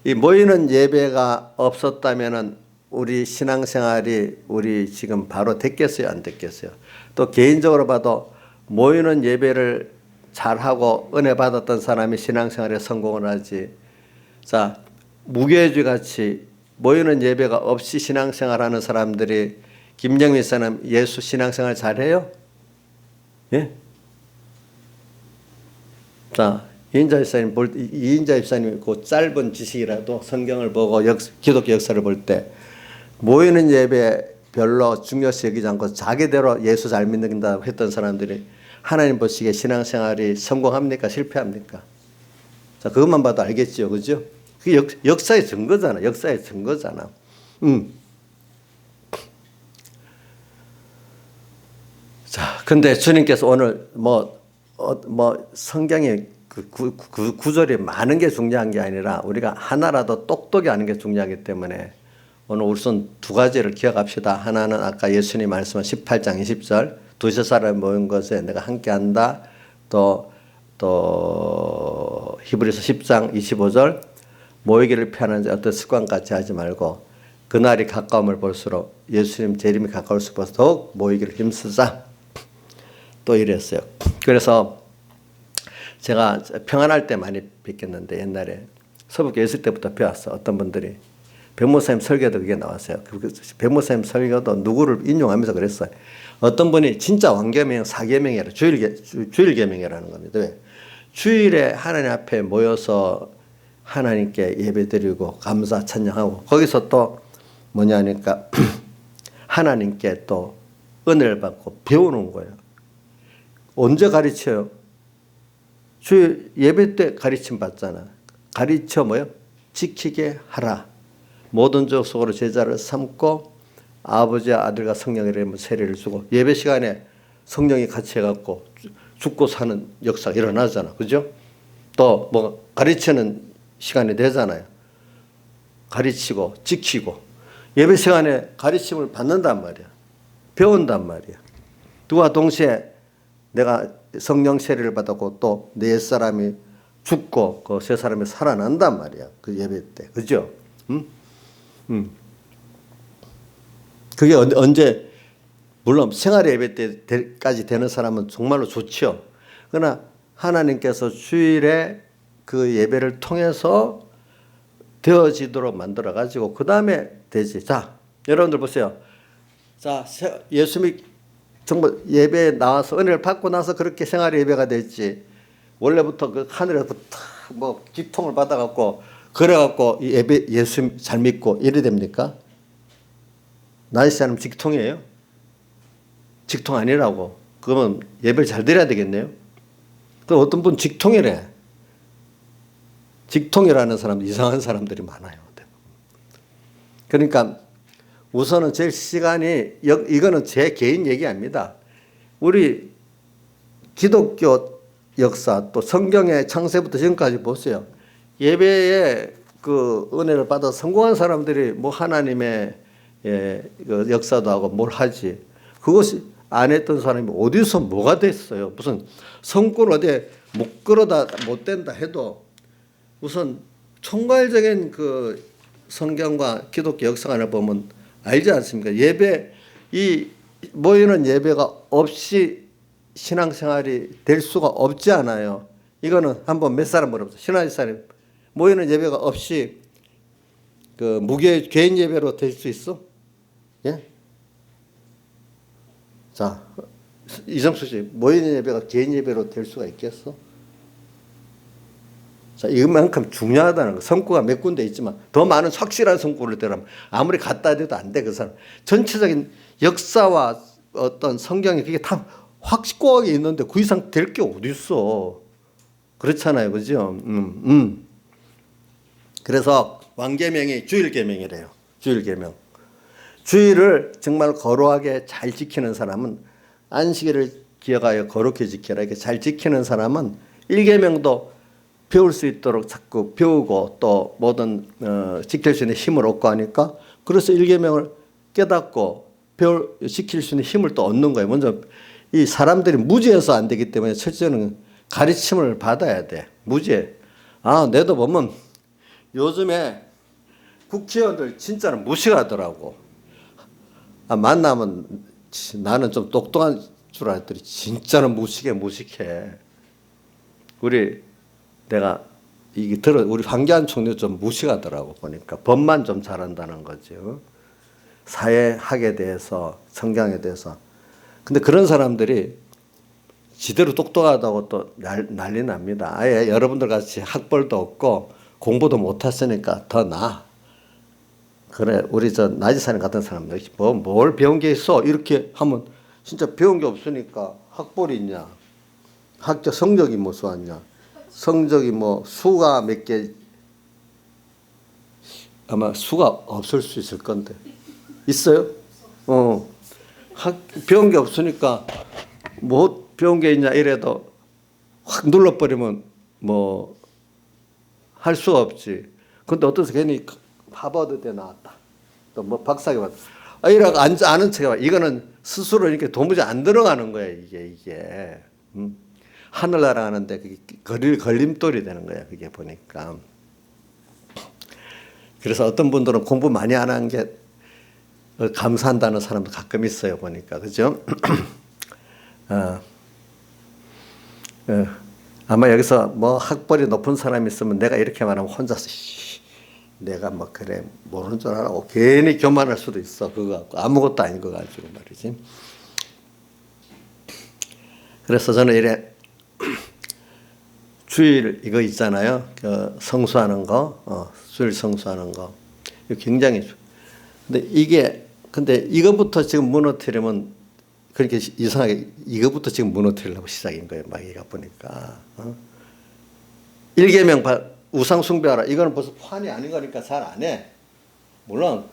이 모이는 예배가 없었다면은 우리 신앙생활이 우리 지금 바로 됐겠어요, 안 됐겠어요? 또 개인적으로 봐도 모이는 예배를 잘하고 은혜 받았던 사람이 신앙생활에 성공을 하지. 무교회주의 같이 모이는 예배가 없이 신앙생활하는 사람들이 김영민 사람 예수 신앙생활 잘해요? 예? 이인자 집사님 그 짧은 지식이라도 성경을 보고 기독교 역사를 볼 때 모이는 예배 별로 중요시 여기지 않고 자기대로 예수 잘 믿는다고 했던 사람들이 하나님 보시기에 신앙생활이 성공합니까? 실패합니까? 그것만 봐도 알겠죠. 그죠? 그게 역사의 증거잖아. 역사의 증거잖아. 근데 주님께서 오늘 성경에 그 구절이 많은 게 중요한 게 아니라 우리가 하나라도 똑똑히 아는 게 중요하기 때문에 오늘 우선 두 가지를 기억합시다. 하나는 아까 예수님 말씀한 18장 20절 두세 사람 모인 것에 내가 함께한다. 또 히브리서 10장 25절 모이기를 피하는 자 어떤 습관같이 하지 말고 그날이 가까움을 볼수록 예수님 재림이 가까울수록 더욱 모이기를 힘쓰자. 또 이랬어요. 그래서 제가 평안할 때 많이 뵙겠는데 옛날에 서북에 있을 때부터 배웠어. 어떤 분들이 백목사님 설교도 그게 나왔어요. 백목사님 설교도 누구를 인용하면서 그랬어요. 어떤 분이 진짜 왕계명 사계명이라 주일계명이라는 겁니다. 왜? 주일에 하나님 앞에 모여서 하나님께 예배드리고 감사 찬양하고 거기서 또 뭐냐니까 하나님께 또 은혜를 받고 배우는 거예요. 언제 가르쳐요? 주일 예배 때 가르침 받잖아. 가르쳐 지키게 하라. 모든 족속으로 제자를 삼고 아버지와 아들과 성령의 이름으로 세례를 주고 예배 시간에 성령이 같이 해갖고 죽고 사는 역사가 일어나잖아. 그죠? 또 가르치는 시간이 되잖아요. 가르치고 지키고 예배 시간에 가르침을 받는단 말이야. 배운단 말이야. 그와 동시에 내가 성령 세례를 받았고 또 네 사람이 죽고 그 세 사람이 살아난단 말이야. 그 예배 때. 그죠? 그게 언제 물론 생활 예배 때까지 되는 사람은 정말로 좋죠. 그러나 하나님께서 주일에 그 예배를 통해서 되어지도록 만들어 가지고 그 다음에 되지. 자, 여러분들 보세요. 자, 예수님이 정말 예배에 나와서 은혜를 받고 나서 그렇게 생활 예배가 됐지. 원래부터 그 하늘에서부터 뭐 기통을 받아갖고 그래갖고 예배 예수 잘 믿고 이래 됩니까? 나이스 않으면 직통이에요? 직통 아니라고. 그러면 예배를 잘 드려야 되겠네요. 그 어떤 분 직통이래. 직통이라는 사람 이상한 사람들이 많아요. 그러니까 우선은 제일 시간이 이거는 제 개인 얘기 아닙니다. 우리 기독교 역사 또 성경의 창세부터 지금까지 보세요. 예배에 그 은혜를 받아 성공한 사람들이 뭐 하나님의 그 역사도 하고 뭘 하지. 그것이 안 했던 사람이 어디서 뭐가 됐어요. 무슨 성공을 어디에 못 끌어다 못 된다 해도 우선 총괄적인 그 성경과 기독교 역사관을 보면 알지 않습니까? 예배 이 모이는 예배가 없이 신앙생활이 될 수가 없지 않아요. 이거는 한번 몇 사람 물어보세요. 신앙생활 모이는 예배가 없이 그 무교 개인 예배로 될 수 있어? 예? 자, 이정수 씨, 모이는 예배가 개인 예배로 될 수가 있겠어? 자, 이만큼 중요하다는 거. 성구가 몇 군데 있지만 더 많은 확실한 성구를 대라면 아무리 갖다 대도 안 돼, 그 사람. 전체적인 역사와 어떤 성경이 그게 다 확고하게 있는데 그 이상 될 게 어디 있어? 그렇잖아요, 그죠? 그래서 왕계명이 주일계명이래요. 주일계명. 주일을 정말 거룩하게 잘 지키는 사람은 안식일을 기억하여 거룩히 지켜라. 이렇게 잘 지키는 사람은 일계명도 배울 수 있도록 자꾸 배우고 또 모든 지킬 수 있는 힘을 얻고 하니까 그래서 일계명을 깨닫고 지킬 수 있는 힘을 또 얻는 거예요. 먼저 이 사람들이 무지해서 안 되기 때문에 첫째는 가르침을 받아야 돼. 무지해. 아, 내도 보면 요즘에 국회의원들 진짜는 무식하더라고. 아, 만나면 나는 좀 똑똑한 줄 알았더니 진짜는 무식해. 내가 이게 우리 황교안 총리 좀 무식하더라고 보니까 법만 좀 잘한다는 거죠. 사회학에 대해서 성경에 대해서. 근데 그런 사람들이 지대로 똑똑하다고 또 난리 납니다. 아예 여러분들 같이 학벌도 없고 공부도 못했으니까 더 나아. 그래, 우리 저 나지사님 같은 사람들 뭘 배운 게 있어? 이렇게 하면 진짜 배운 게 없으니까 학벌이 있냐? 학교 성적이 뭐 좋았냐? 성적이 뭐 수가 몇 개, 아마 수가 없을 수 있을 건데. 있어요? 배운 게 없으니까 뭐 배운 게 있냐 이래도 확 눌러버리면 뭐 할 수가 없지. 근데 어떠서 괜히 하버드대 나왔다. 또 뭐 박사학위 받았다. 이라고 아는 척 해봐. 이거는 스스로 이렇게 도무지 안 들어가는 거야, 이게. 하늘나라 하는데 그게 걸림돌이 되는 거야, 그게 보니까. 그래서 어떤 분들은 공부 많이 안 한 게 감사한다는 사람도 가끔 있어요, 보니까. 그죠? 아마 여기서 뭐 학벌이 높은 사람이 있으면 내가 이렇게 말하면 혼자서 내가 뭐 그래 모르는 줄 알고 괜히 교만할 수도 있어. 그거 갖고 아무것도 아닌 거 가지고 말이지. 그래서 저는 이래 주일 이거 있잖아요. 그 성수하는 거, 주일 성수하는 거. 이거 굉장히 근데 이거부터 지금 무너뜨리면 그렇게 이상하게 이거부터 지금 무너뜨리려고 시작인 거예요. 마귀가 보니까. 일계명 우상 숭배하라. 이거는 벌써 판이 아닌 거니까 잘 안 해. 물론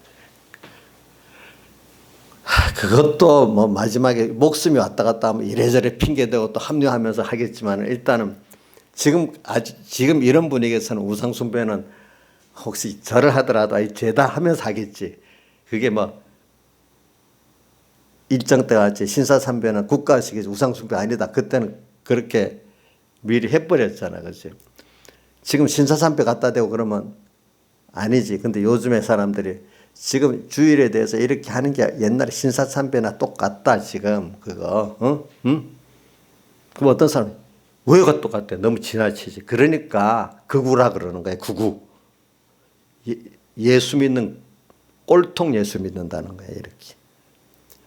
그것도 뭐 마지막에 목숨이 왔다 갔다 하면 이래저래 핑계대고 또 합류하면서 하겠지만 일단은 지금 이런 분위기에서는 우상 숭배는 혹시 절을 하더라도 죄다 하면서 하겠지. 그게 뭐 일정 때 같이 신사참배는 국가식이 우상 숭배 아니다. 그때는 그렇게 미리 해버렸잖아, 그렇지? 지금 신사참배 갖다 대고 그러면 아니지. 근데 요즘에 사람들이 지금 주일에 대해서 이렇게 하는 게 옛날에 신사참배나 똑같다, 지금 그거. 그럼 어떤 사람이 왜가 똑같대? 너무 지나치지. 그러니까 극우라 그러는 거야, 극우. 예수 믿는 꼴통 예수 믿는다는 거예요. 이렇게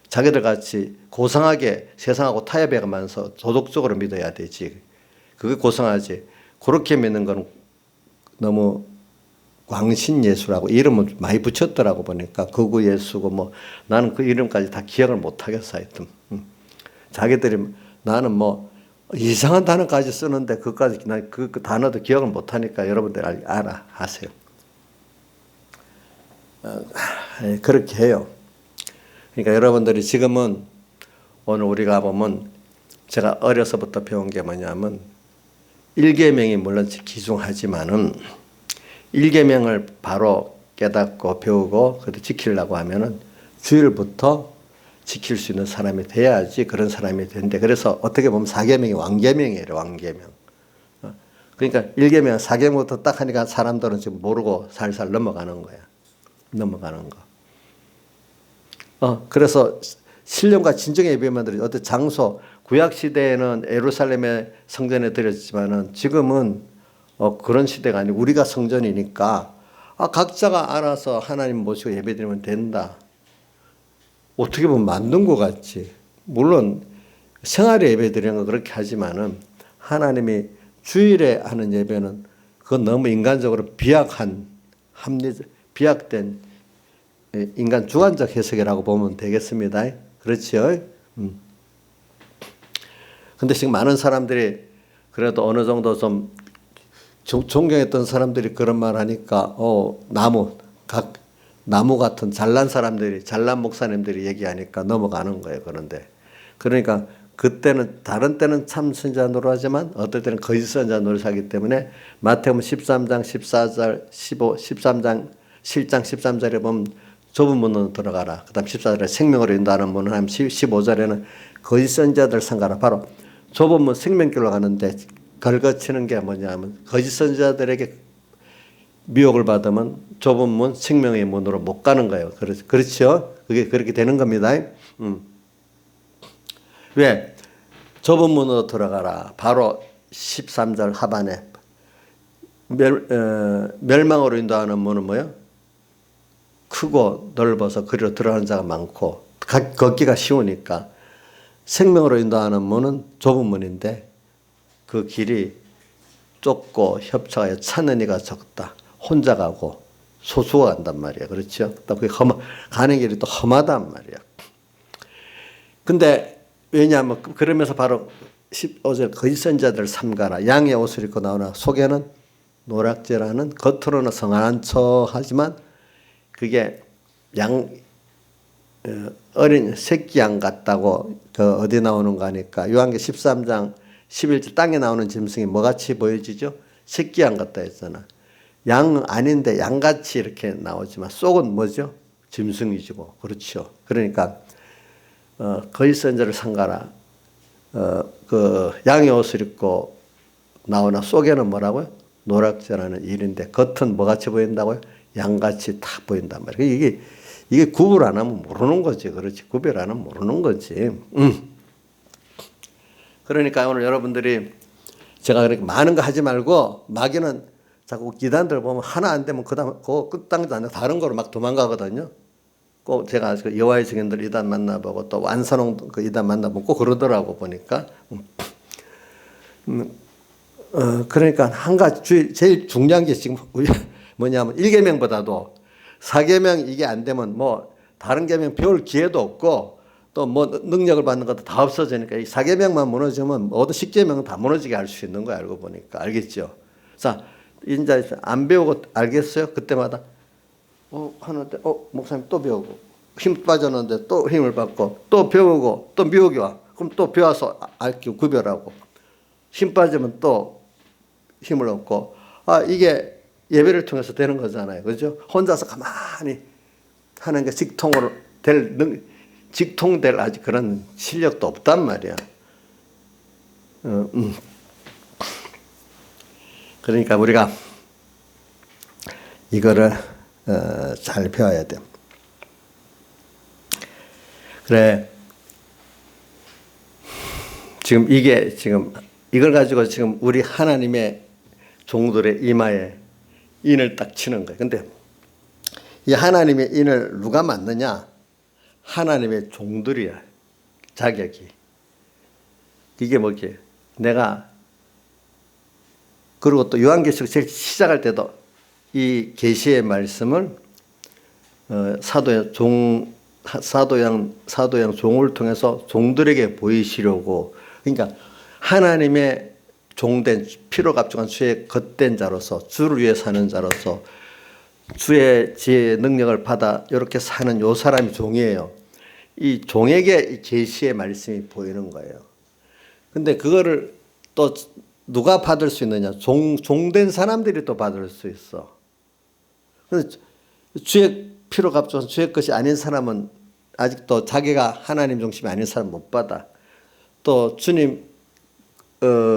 자기들 같이 고상하게 세상하고 타협해가면서 도덕적으로 믿어야 되지. 그게 고상하지. 그렇게 믿는 건 너무 광신 예수라고 이름을 많이 붙였더라고. 보니까 거구 예수고 뭐 나는 그 이름까지 다 기억을 못 하겠어. 하여튼 자기들이 나는 뭐 이상한 단어까지 쓰는데 그까지 그 단어도 기억을 못 하니까 여러분들 알아 하세요. 그렇게 해요. 그러니까 여러분들이 지금은 오늘 우리가 보면 제가 어려서부터 배운 게 뭐냐면 1계명이 물론 기중하지만은 1계명을 바로 깨닫고 배우고 그것도 지키려고 하면은 주일부터 지킬 수 있는 사람이 돼야지 그런 사람이 되는데, 그래서 어떻게 보면 4계명이 왕계명이에요. 왕계명. 그러니까 1계명 4계명부터 딱 하니까 사람들은 지금 모르고 살살 넘어가는 거야. 넘어가는 거. 그래서 신령과 진정의 예배만 드리죠. 어떤 장소, 구약 시대에는 예루살렘의 성전에 드렸지만은 지금은 그런 시대가 아니고 우리가 성전이니까 각자가 알아서 하나님 모시고 예배드리면 된다. 어떻게 보면 만든 것 같지. 물론 생활에 예배드리는 건 그렇게 하지만은 하나님이 주일에 하는 예배는 그건 너무 인간적으로 비약된 인간 주관적 해석이라고 보면 되겠습니다. 그렇죠? 근데 지금 많은 사람들이 그래도 어느 정도 좀 존경했던 사람들이 그런 말 하니까 나무 같은 잘난 사람들이, 잘난 목사님들이 얘기하니까 넘어가는 거예요. 그러니까 그때는, 다른 때는 참 선지자 노릇하지만 어떨 때는 거짓 선지자 노릇하기 때문에 마태복음 13장 14절 13장 7장 13절에 보면 좁은 문으로 들어가라. 그 다음 14절에 생명으로 인도하는 문을 하면 15절에는 거짓 선지자들 상가라. 바로 좁은 문 생명길로 가는데 걸거치는 게 뭐냐면 거짓 선지자들에게 미혹을 받으면 좁은 문 생명의 문으로 못 가는 거예요. 그렇죠? 그게 그렇게 되는 겁니다. 왜? 좁은 문으로 들어가라. 바로 13절 하반에 멸망으로 인도하는 문은 뭐예요? 크고 넓어서 그리로 들어가는 자가 많고 걷기가 쉬우니까. 생명으로 인도하는 문은 좁은 문인데 그 길이 좁고 협착하여 찾는 이가 적다. 혼자 가고 소수가 간단 말이야. 그렇죠? 또 그 가는 길이 또 험하단 말이야. 근데 왜냐하면 그러면서 바로 15절 거짓 선지자들 삼가라. 양의 옷을 입고 나오나 속에는 노략질하는, 겉으로는 성안한 척하지만 그게 어린 새끼 양 같다고 어디 나오는 거 하니까 요한계 13장 11절 땅에 나오는 짐승이 뭐같이 보여지죠? 새끼 양 같다 했잖아. 양 아닌데 양같이 이렇게 나오지만 속은 뭐죠? 짐승이죠. 그렇죠. 그러니까 거짓 선지자를 삼가라. 그 양의 옷을 입고 나오나 속에는 뭐라고요? 노략질하는 일인데 겉은 뭐같이 보인다고요? 양같이 탁 보인단 말이에요. 이게 구별 안 하면 모르는 거지. 그렇지. 구별 안 하면 모르는 거지. 그러니까 오늘 여러분들이 제가 그렇게 많은 거 하지 말고 마귀는 자꾸 기단들 보면 하나 안 되면 그다음 그 끝당도 안 되고 다른 거로 막 도망가거든요. 꼭 제가 여호와의 증인들 이단 만나보고 또 완선홍 그 이단 만나보고 꼭 그러더라고 보니까. 그러니까 한 가지 제일 중요한 게 지금 뭐냐면 1계명보다도 4계명 이게 안 되면 뭐 다른 계명 배울 기회도 없고 또 뭐 능력을 받는 것도 다 없어지니까 이 4계명만 무너지면 모든 10계명은 다 무너지게 할 수 있는 거야. 알고 보니까. 알겠죠? 자, 이제 안 배우고 알겠어요? 그때마다 하는데 목사님 또 배우고 힘 빠졌는데 또 힘을 받고 또 배우고 또 미혹이 와. 그럼 또 배워서 알고 구별하고 힘 빠지면 또 힘을 얻고 이게 예배를 통해서 되는 거잖아요. 그죠? 혼자서 가만히 하는 게 직통될 아직 그런 실력도 없단 말이야. 그러니까 우리가 이거를 잘 배워야 돼. 그래. 지금 이걸 가지고 지금 우리 하나님의 종들의 이마에 인을 딱 치는 거예요. 근데 이 하나님의 인을 누가 맡느냐? 하나님의 종들이야. 자격이. 이게 뭐지? 내가 그리고 또 요한계시록 제일 시작할 때도 이 계시의 말씀을 사도양 종을 통해서 종들에게 보이시려고, 그러니까 하나님의 종된 피로 갑죽한 주의 겉된 자로서, 주를 위해 사는 자로서 주의 지혜의 능력을 받아 이렇게 사는 요 사람이 종이에요. 이 종에게 이 계시의 말씀이 보이는 거예요. 근데 그거를 또 누가 받을 수 있느냐? 종된 사람들이 또 받을 수 있어. 그래서 주의 피로 값져서 주의 것이 아닌 사람은 아직도 자기가 하나님 중심이 아닌 사람 못 받아. 또 주님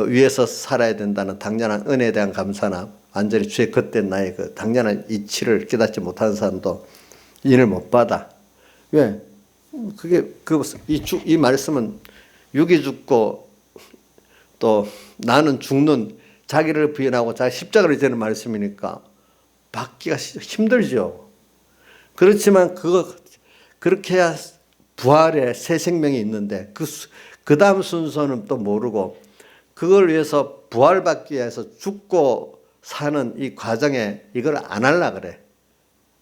위해서 살아야 된다는 당연한 은혜에 대한 감사나 완전히 주의 겉된 나의 그 당연한 이치를 깨닫지 못하는 사람도 인을 못 받아. 왜? 그게 이 말씀은 육이 죽고 또 나는 죽는, 자기를 부인하고 자기 십자가를 지는 말씀이니까 받기가 힘들죠. 그렇지만 그렇게 해야 부활의 새 생명이 있는데 그 다음 순서는 또 모르고 그걸 위해서 부활받기 위해서 죽고 사는 이 과정에 이걸 안 하려고 그래.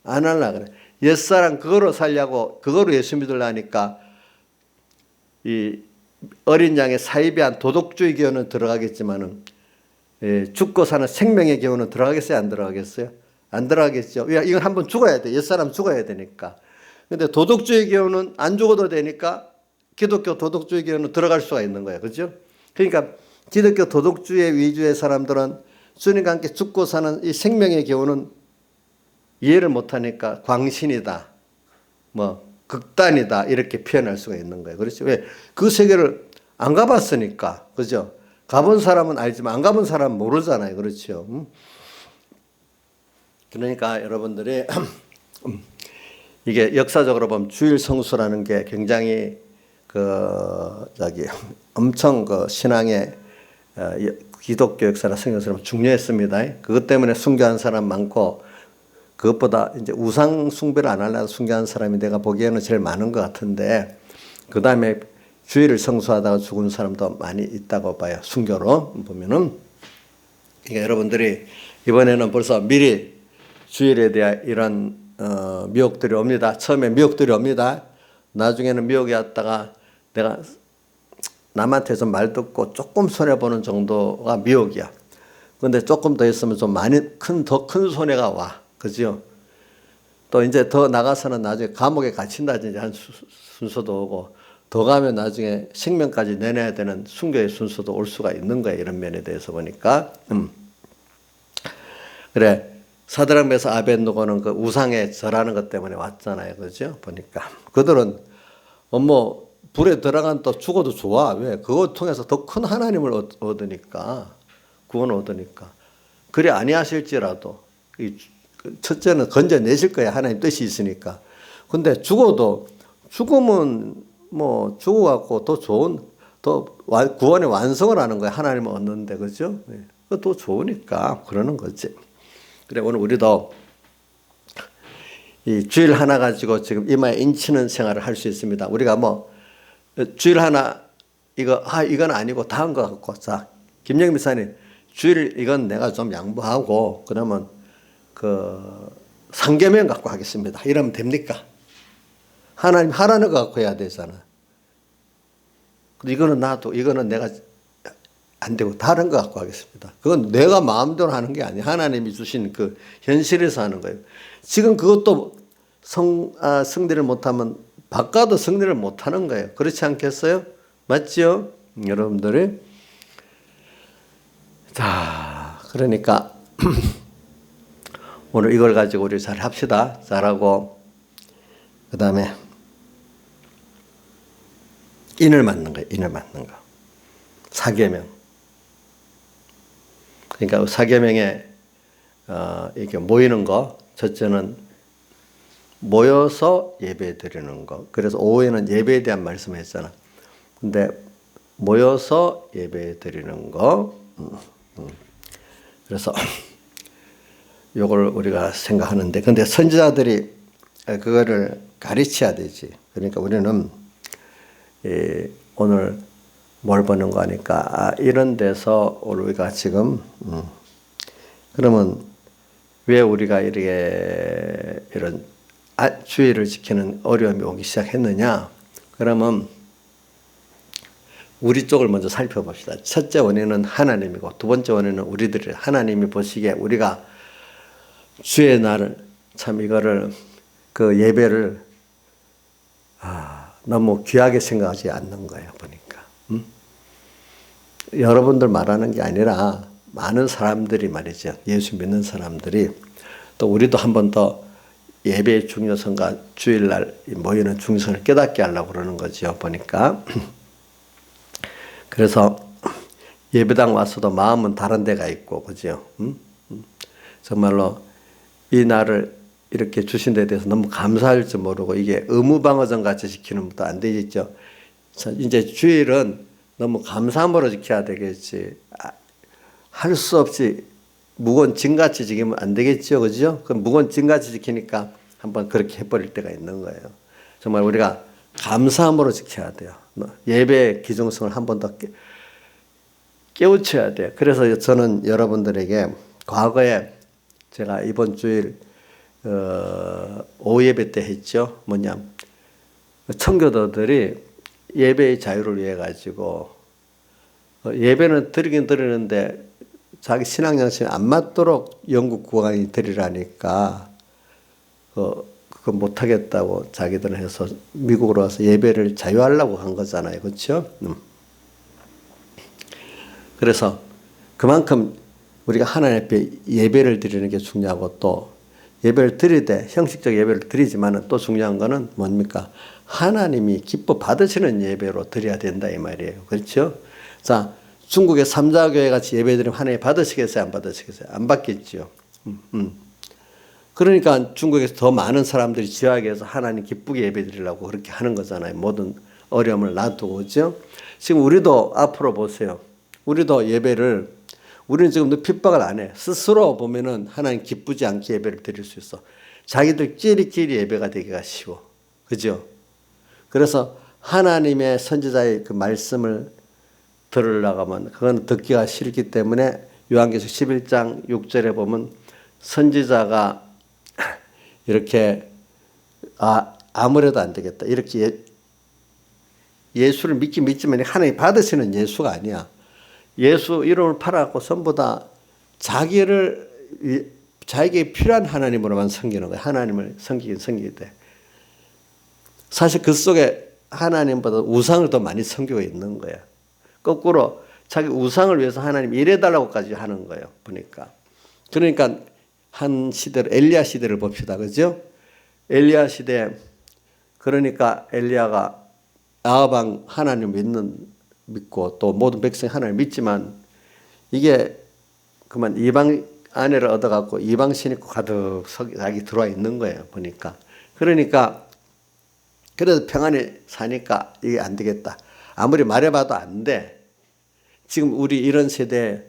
안 하려고 그래. 옛사람 그거로 살려고, 그거로 예수 믿으려니까 이 어린 양의 사이비한 도덕주의 교훈은 들어가겠지만은 죽고 사는 생명의 교훈은 들어가겠어요? 안 들어가겠어요? 안 들어가겠죠. 이건 한번 죽어야 돼. 옛사람 죽어야 되니까. 근데 도덕주의 교훈은 안 죽어도 되니까 기독교 도덕주의 교훈은 들어갈 수가 있는 거예요. 그렇죠? 그러니까 기독교 도덕주의 위주의 사람들은 주님과 함께 죽고 사는 이 생명의 교훈은 이해를 못하니까 광신이다, 뭐 극단이다 이렇게 표현할 수가 있는 거예요. 그렇죠? 왜? 그 세계를 안 가봤으니까. 그죠? 가본 사람은 알지만 안 가본 사람은 모르잖아요. 그렇죠? 그러니까 여러분들이 이게 역사적으로 보면 주일 성수라는 게 굉장히 엄청 신앙의 기독교 역사나 성경처럼 중요했습니다. 그것 때문에 순교한 사람 많고, 그것보다 이제 우상 숭배를 안 하려고 순교한 사람이 내가 보기에는 제일 많은 것 같은데, 그 다음에 주일을 성수하다가 죽은 사람도 많이 있다고 봐요. 순교로 보면은. 그러니까 여러분들이 이번에는 벌써 미리 주일에 대한 이런 미혹들이 옵니다. 처음에 미혹들이 옵니다. 나중에는 미혹이 왔다가 내가 남한테 좀 말 듣고 조금 손해보는 정도가 미혹이야. 그런데 조금 더 있으면 좀 더 큰 손해가 와. 그죠? 또 이제 더 나가서는 나중에 감옥에 갇힌다든지 한 순서도 오고, 더 가면 나중에 생명까지 내놔야 되는 순교의 순서도 올 수가 있는 거예요. 이런 면에 대해서 보니까. 그래. 사드락메사 아벳느고는 그 우상에 절하는 것 때문에 왔잖아요. 그죠? 보니까. 그들은 불에 들어간 또 죽어도 좋아. 왜? 그거 통해서 더 큰 하나님을 얻으니까. 구원을 얻으니까. 그래 아니하실지라도 첫째는 건져내실 거야. 하나님 뜻이 있으니까. 근데 죽음은 죽어갖고 더 좋은, 더 구원의 완성을 하는 거야. 하나님을 얻는데. 그죠? 더 좋으니까 그러는 거지. 그래, 오늘 우리도 이 주일 하나 가지고 지금 이마에 인치는 생활을 할 수 있습니다. 우리가 주일 하나, 이건 아니고 다음 거 갖고, 자, 김영민 목사님, 주일 이건 내가 좀 양보하고, 그러면 상계명 갖고 하겠습니다. 이러면 됩니까? 하나님 하라는 거 갖고 해야 되잖아. 근데 이거는 내가 안 되고 다른 거 갖고 하겠습니다. 그건 내가 마음대로 하는 게 아니에요. 하나님이 주신 그 현실에서 하는 거예요. 지금 그것도 승리를 못하면 바꿔도 승리를 못하는 거예요. 그렇지 않겠어요? 맞죠? 여러분들이. 자, 그러니까 오늘 이걸 가지고 우리 잘 합시다. 잘하고, 그 다음에 인을 맞는 거예요. 인을 맞는 거. 사계명. 그러니까 사계명에 이렇게 모이는 거, 첫째는 모여서 예배 드리는 거. 그래서 오후에는 예배에 대한 말씀을 했잖아. 근데 모여서 예배 드리는 거. 그래서 요걸 우리가 생각하는데, 근데 선지자들이 그거를 가르쳐야 되지. 그러니까 우리는 오늘 뭘 보는 거 하니까 이런 데서 우리가 지금 그러면 왜 우리가 이렇게 이런 주의를 지키는 어려움이 오기 시작했느냐? 그러면 우리 쪽을 먼저 살펴봅시다. 첫째 원인은 하나님이고, 두 번째 원인은 우리들이, 하나님이 보시기에 우리가 주의 날을 참 이거를 그 예배를 너무 귀하게 생각하지 않는 거예요. 보니까 여러분들 말하는 게 아니라 많은 사람들이 말이죠. 예수 믿는 사람들이, 또 우리도 한 번 더 예배의 중요성과 주일날 모이는 중요성을 깨닫게 하려고 그러는 거죠. 보니까 그래서 예배당 와서도 마음은 다른 데가 있고, 그죠? 정말로 이 날을 이렇게 주신 데 대해서 너무 감사할 줄 모르고 이게 의무방어전 같이 지키는 것도 안 되겠죠. 이제 주일은 너무 감사함으로 지켜야 되겠지. 할 수 없이 무거운 짐같이 지키면 안 되겠죠. 그죠? 그 무거운 짐같이 지키니까 한번 그렇게 해버릴 때가 있는 거예요. 정말 우리가 감사함으로 지켜야 돼요. 예배의 기중성을 한 번 더 깨우쳐야 돼요. 그래서 저는 여러분들에게 과거에 제가 이번 주일 오후 예배 때 했죠. 뭐냐, 청교도들이 예배의 자유를 위해 가지고 예배는 드리긴 드리는데 자기 신앙 양심에 안 맞도록 영국 국왕이 드리라니까 그거 못하겠다고 자기들은 해서 미국으로 와서 예배를 자유하려고 한 거잖아요. 그렇죠? 그래서 그만큼 우리가 하나님 앞에 예배를 드리는 게 중요하고, 또 예배를 드릴 때 형식적 예배를 드리지만 또 중요한 거는 뭡니까? 하나님이 기뻐 받으시는 예배로 드려야 된다 이 말이에요. 그렇죠? 자, 중국의 삼자교회 같이 예배 드리면 하나님 받으시겠어요? 안 받으시겠어요? 안 받겠죠. 그러니까 중국에서 더 많은 사람들이 지하에서 하나님 기쁘게 예배 드리려고 그렇게 하는 거잖아요. 모든 어려움을 놔두고. 그렇죠? 지금 우리도 앞으로 보세요. 우리도 예배를, 우리는 지금도 핍박을 안 해. 스스로 보면은 하나님 기쁘지 않게 예배를 드릴 수 있어. 자기들끼리 예배가 되기가 쉬워. 그죠? 그래서 하나님의 선지자의 그 말씀을 들으려고 하면 그건 듣기가 싫기 때문에 요한계시록 11장 6절에 보면 선지자가 이렇게 아무래도 안 되겠다. 이렇게 예수를 믿지만 하나님 받으시는 예수가 아니야. 예수 이름을 팔아갖고 전부 다 자기에게 필요한 하나님으로만 섬기는 거야. 하나님을 섬기긴 섬기되 사실 그 속에 하나님보다 우상을 더 많이 섬기고 있는 거야. 거꾸로 자기 우상을 위해서 하나님 일해달라고까지 하는 거예요. 보니까. 그러니까 한 시대를, 엘리야 시대를 봅시다. 그죠? 엘리야 시대, 그러니까 엘리야가 아합왕 하나님 믿고 또 모든 백성이 하나님 믿지만 이게 그만 이방 아내를 얻어갖고 이방 신이 가득 자기 들어와 있는 거예요. 보니까. 그러니까 그래도 평안히 사니까 이게 안 되겠다. 아무리 말해봐도 안 돼. 지금 우리 이런 세대,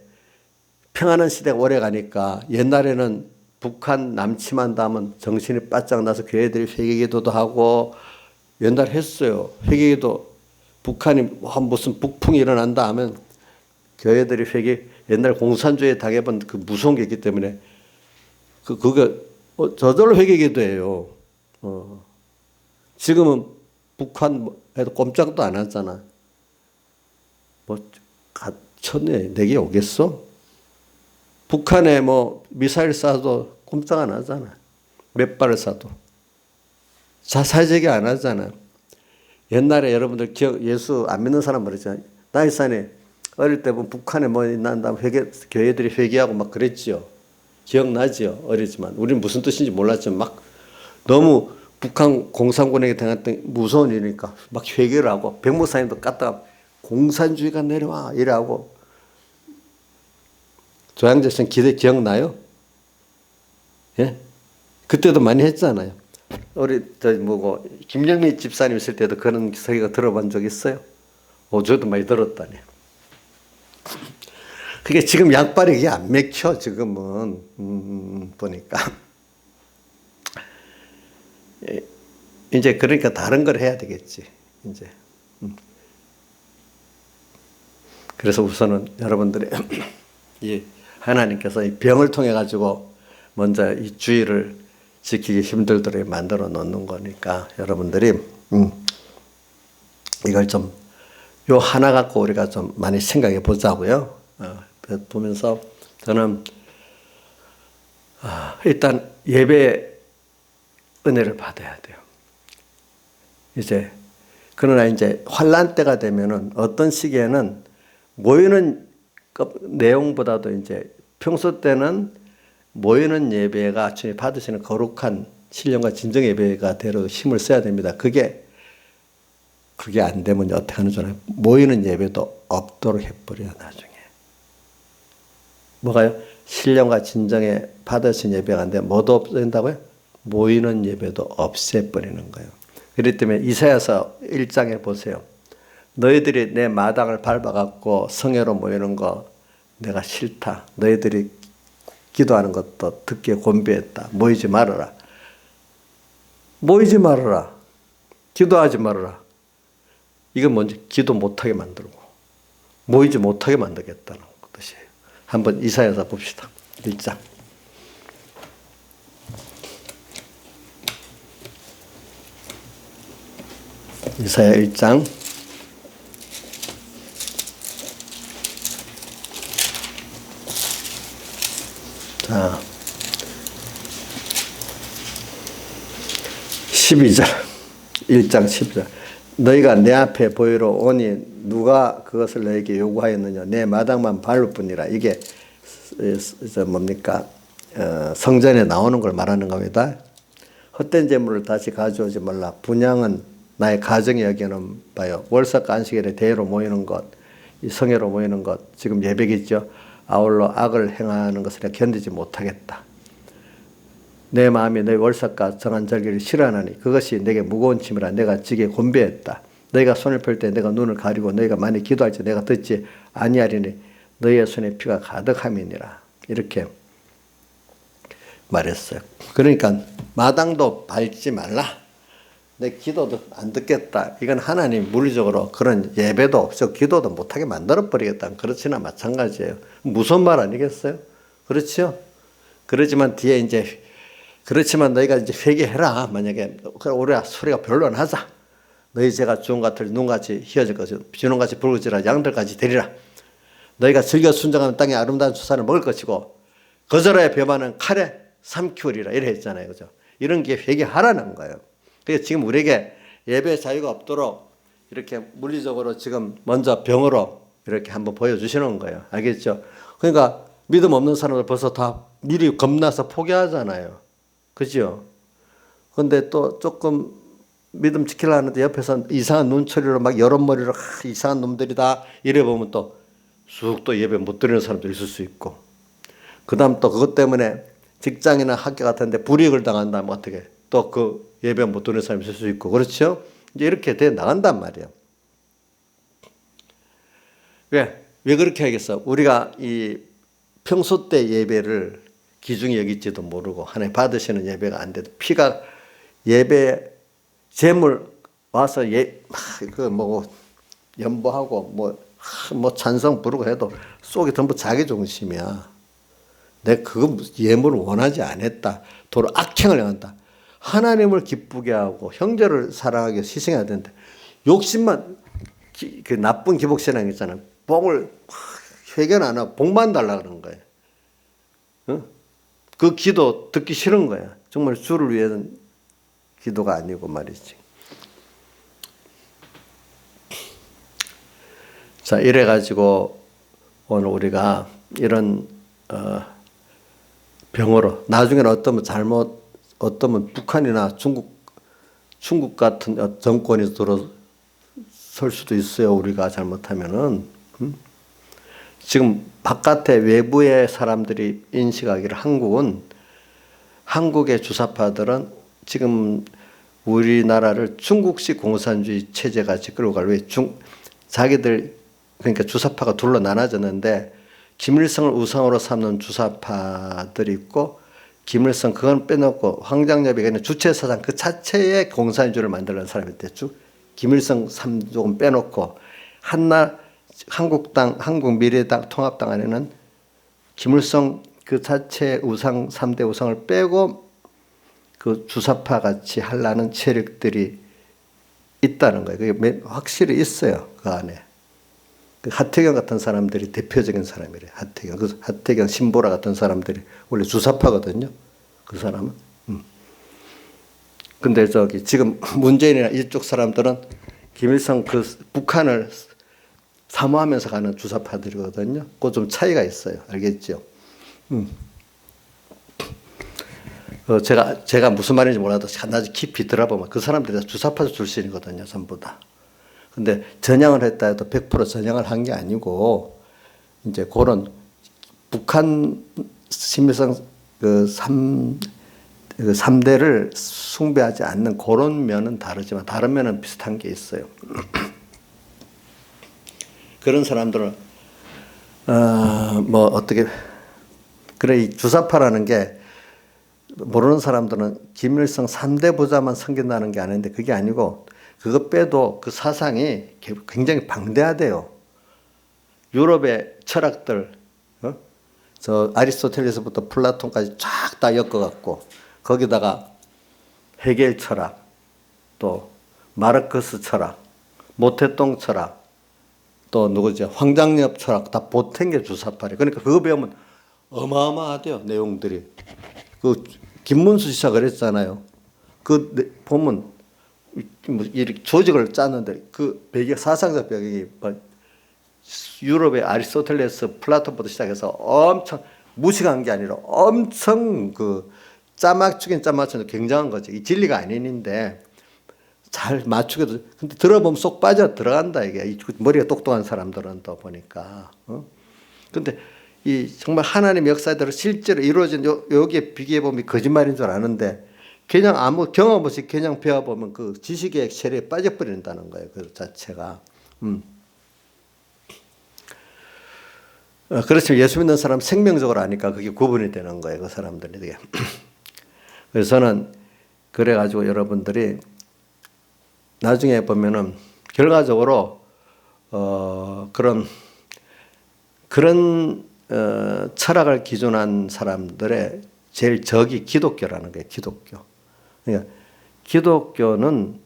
평안한 시대가 오래 가니까 옛날에는 북한 남침한다 하면 정신이 바짝 나서 교회들이 회개기도도 하고 옛날 했어요. 회개기도 북한이 무슨 북풍이 일어난다 하면 교회들이 옛날 공산주의에 당해본 그 무서운 게 있기 때문에 그거 저절로 회개기도해요. 지금은 북한 해도 꼼짝도 안 하잖아. 천에 내게 오겠어? 북한에 미사일 쏴도 꼼짝 안 하잖아. 몇 발을 쏴도. 자사제기 안 하잖아. 옛날에 여러분들 예수 안 믿는 사람 말이잖아요. 나이산에 어릴 때 보면 북한에 난다면 교회들이 회개하고 막 그랬지요. 기억나지요? 어리지만. 우리는 무슨 뜻인지 몰랐지만 막 너무 북한 공산군에게 당했던 무서운 일이니까 막 회개를 하고 백목사님도 갖다가 공산주의가 내려와 이래하고. 조양제선 기억나요? 예? 그때도 많이 했잖아요. 우리 김영미 집사님 있을 때도 그런 설교가 들어본 적 있어요? 저도 많이 들었다니. 그게 지금 약발이 그게 안 맥혀 지금은 보니까 이제 그러니까 다른 걸 해야 되겠지 이제. 그래서 우선은 여러분들이 이 하나님께서 이 병을 통해 가지고 먼저 이 주의를 지키기 힘들도록 만들어 놓는 거니까 여러분들이 이걸 좀 요 하나 갖고 우리가 좀 많이 생각해 보자고요. 보면서 저는 일단 예배 은혜를 받아야 돼요. 이제 그러나 이제 환란 때가 되면은 어떤 시기에는 모이는 내용보다도 이제 평소 때는 모이는 예배가 주님 받으시는 거룩한 신령과 진정 예배가 되려 힘을 써야 됩니다. 그게 안 되면 어떻게 하는 줄 알아요? 모이는 예배도 없도록 해버려요, 나중에. 뭐가요? 신령과 진정에 받으신 예배가 안 되면 뭐도 없어진다고요? 모이는 예배도 없애버리는 거예요. 그렇기 때문에 이사야서 1장에 보세요. 너희들이 내 마당을 밟아갖고 성회로 모이는 거 내가 싫다. 너희들이 기도하는 것도 듣기에 곤비했다. 모이지 말아라. 모이지 말아라. 기도하지 말아라. 이건 뭔지 기도 못하게 만들고 모이지 못하게 만들겠다는 뜻이에요. 한번 이사야서 봅시다. 1장. 이사야 1장. 자, 12절. 1장 12절. 너희가 내 앞에 보이러 오니 누가 그것을 너에게 요구하였느냐. 내 마당만 밟을 뿐이라. 이게 뭡니까? 성전에 나오는 걸 말하는 겁니다. 헛된 재물을 다시 가져오지 말라. 분향은 나의 가정이 여기는 바요. 월삭과 안식일에 대회로 모이는 것, 이 성회로 모이는 것, 지금 예배겠죠. 아울러 악을 행하는 것을 견디지 못하겠다. 내 마음이 내 월삭과 정한 절기를 싫어하나니 그것이 내게 무거운 짐이라. 내가 지게 곤배했다. 너희가 손을 펼 때 내가 눈을 가리고 너희가 많이 기도할 때 내가 듣지 아니하리니 너희의 손에 피가 가득함이니라. 이렇게 말했어요. 그러니까 마당도 밟지 말라. 내 기도도 안 듣겠다. 이건 하나님 물리적으로 그런 예배도 없어 기도도 못하게 만들어버리겠다. 그렇지나 마찬가지예요. 무서운 말 아니겠어요? 그렇죠? 그러지만 뒤에 이제 그렇지만 너희가 이제 회개해라. 만약에 우리가 소리가 변론하자. 너희 죄가 주홍같을 눈같이 희어질 것이요 진홍같이 붉어지라. 양들까지 되리라. 너희가 즐겨 순종하는 땅의 아름다운 주산을 먹을 것이고 거절하여 배반은 칼에 삼키우리라. 이래 했잖아요. 그죠? 이런 게 회개하라는 거예요. 그래서 지금 우리에게 예배 자유가 없도록 이렇게 물리적으로 지금 먼저 병으로 이렇게 한번 보여주시는 거예요. 알겠죠? 그러니까 믿음 없는 사람들 벌써 다 미리 겁나서 포기하잖아요. 그죠? 근데 또 조금 믿음 지키려 하는데 옆에서 이상한 눈초리로 막 여론머리로 이상한 놈들이다 이래 보면 또 쑥 또 예배 못 드리는 사람도 있을 수 있고, 그 다음 또 그것 때문에 직장이나 학교 같은데 불이익을 당한다면 어떻게 또 그 예배 못 드리는 사람이 있을 수 있고, 그렇죠? 이제 이렇게 돼 나간단 말이에요. 왜 그렇게 하겠어? 우리가 이 평소 때 예배를 기중히 여길지도 모르고 하나님 받으시는 예배가 안 돼도 피가 예배 제물 와서 뭐 연보하고 뭐 찬성 부르고 해도 속이 전부 자기 중심이야. 내가 그거 예물을 원하지 않았다. 도로 악행을 행한다. 하나님을 기쁘게 하고 형제를 사랑하기 위해서 희생해야 되는데 욕심만 그 나쁜 기복신앙 있잖아. 복을 회개는 안 하고 복만 달라 그러는 거예요. 응? 그 기도 듣기 싫은 거야. 정말 주를 위한 기도가 아니고 말이지. 자, 이래가지고 오늘 우리가 이런 병으로 나중에는 어떠면 북한이나 중국 같은 정권이 들어설 수도 있어요. 우리가 잘못하면은. 지금 바깥에 외부의 사람들이 인식하기를 한국의 주사파들은 지금 우리나라를 중국식 공산주의 체제같이 끌고 갈 왜 자기들 그러니까 주사파가 둘로 나눠졌는데 김일성을 우상으로 삼는 주사파들이 있고, 김일성 그건 빼놓고 황장엽이 그냥 주체사상 그 자체의 공산주의를 만들는 사람이 됐죠. 김일성 3조금 빼놓고 한국당, 한국미래당, 통합당 안에는 김일성 그 자체의 우상 3대 우상을 빼고 그 주사파 같이 하려는 세력들이 있다는 거예요. 그게 확실히 있어요. 그 안에. 그 하태경 같은 사람들이 대표적인 사람이래요. 하태경. 그 하태경, 신보라 같은 사람들이 원래 주사파거든요. 그 사람은. 근데 지금 문재인이나 이쪽 사람들은 김일성 그 북한을 사모하면서 가는 주사파들이거든요. 그 좀 차이가 있어요. 알겠죠? 제가 무슨 말인지 몰라도 나중에 깊이 들어보면 그 사람들이 다 주사파 출신이거든요. 전부 다. 근데 전향을 했다 해도 100% 전향을 한 게 아니고, 이제 그런 북한 김일성 그 3대를 숭배하지 않는 그런 면은 다르지만 다른 면은 비슷한 게 있어요. 그런 사람들은, 그래, 이 주사파라는 게 모르는 사람들은 김일성 3대 부자만 섬긴다는 게 아닌데 그게 아니고 그것 빼도 그 사상이 굉장히 방대하대요. 유럽의 철학들, 저 아리스토텔레스부터 플라톤까지 쫙 다 엮어갖고 거기다가 헤겔 철학, 또 마르크스 철학, 모태똥 철학, 또 누구죠? 황장엽 철학 다 보탠 게 주사파래. 그러니까 그거 배우면 어마어마하대요. 내용들이. 그 김문수 지사 그랬잖아요. 그 보면 이렇게 조직을 짰는데 그 배경 사상적 배경이 유럽의 아리스토텔레스, 플라톤부터 시작해서 엄청 무식한 게 아니라 엄청 그 짜맞추긴 짜맞추는 굉장한 거지. 이 진리가 아닌데 잘 맞추게도. 근데 들어보면 쏙 빠져 들어간다 이게. 머리가 똑똑한 사람들은 또 보니까. 근데 이 정말 하나님의 역사대로 실제로 이루어진 여기에 비교해 보면 거짓말인 줄 아는데 그냥 아무 경험 없이 그냥 배워보면 그 지식의 세례에 빠져버린다는 거예요. 그 자체가. 그렇지만 예수 믿는 사람 생명적으로 아니까 그게 구분이 되는 거예요. 그 사람들이. 그래서 저는 그래가지고 여러분들이 나중에 보면은 결과적으로 그런 철학을 기준한 사람들의 제일 적이 기독교라는 거예요. 기독교. 그러니까 기독교는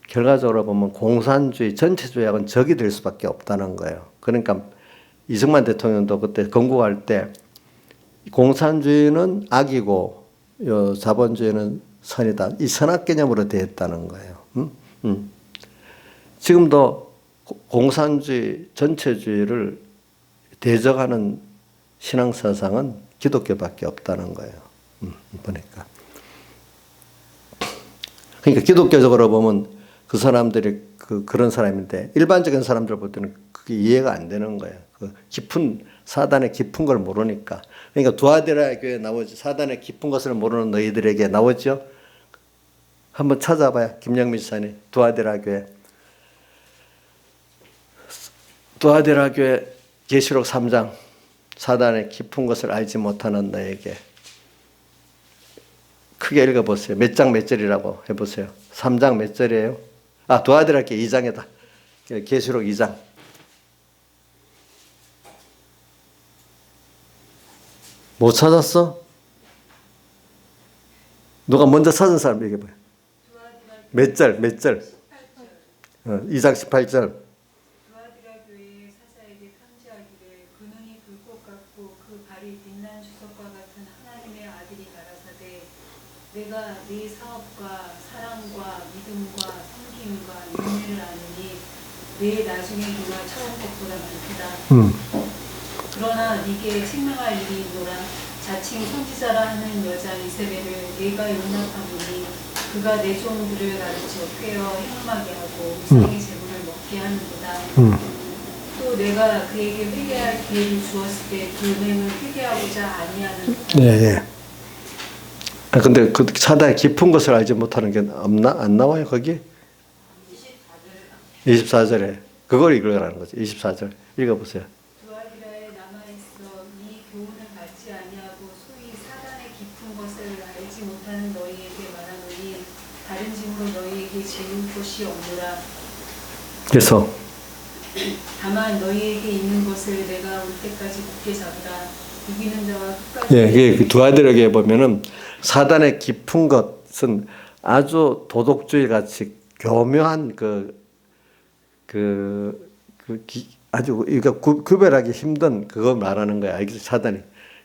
결과적으로 보면 공산주의, 전체주의하고는 적이 될 수밖에 없다는 거예요. 그러니까 이승만 대통령도 그때 건국할 때 공산주의는 악이고 자본주의는 선이다. 이 선악 개념으로 되었다는 거예요. 지금도 공산주의, 전체주의를 대적하는 신앙사상은 기독교밖에 없다는 거예요. 보니까. 그러니까 기독교적으로 보면 그 사람들이 그런 사람인데 일반적인 사람들 볼 때는 그게 이해가 안 되는 거예요. 그 깊은 사단의 깊은 걸 모르니까. 그러니까 두아디라 교회 나오죠. 사단의 깊은 것을 모르는 너희들에게 나오죠. 한번 찾아봐요. 김영민 지사님 두아디라 교회. 두아디라 교회 계시록 3장 사단의 깊은 것을 알지 못하는 너에게. 크게 읽어보세요. 몇 장 몇 절이라고 해보세요. 3장 몇 절이에요? 두아디라 교회 2장이다. 계시록 2장. 못 찾았어? 누가 먼저 찾은 사람 얘기해봐요. 몇 절, 몇 절? 2장 18절. 두아디라 교회의 사사에게 편지하기를 그눈이 불꽃 같고 그 발이 빛난 주석과 같은 하나님의 아들이 가라사대 내가 네 사업과 사랑과 믿음과 섬김과 인내를 아느니 내 나중에 네가 처음 것보다 많다. 그러나 네게 책망할 일이 있노라. 자칭 선지자라 하는 여자 이세벨을 네가 용납하노니 그가 내 종들을 가르쳐 꿰어 행음하게 하고 우상의 제물을 먹게 하는도다. 또 내가 그에게 회개할 기회를 주었을 때 그 은행을 회개하고자 아니하는도다. 네. 근데 그 사단의 깊은 것을 알지 못하는 게 없나? 안 나와요 거기? 24절에 그걸 읽으라는 거죠. 24절 읽어보세요. 두아디라에 남아 지을 곳이 없노라. 그래서 다만 너희에게 있는 것을 내가 올 때까지 굳게 잡으라. 이기는 자와 끝까지. 예, 이게 두 아들에게 보면은 사단의 깊은 것은 아주 도덕주의 같이 교묘한 아주 이거 구별하기 힘든 그거 말하는 거야. 알겠지? 사단이.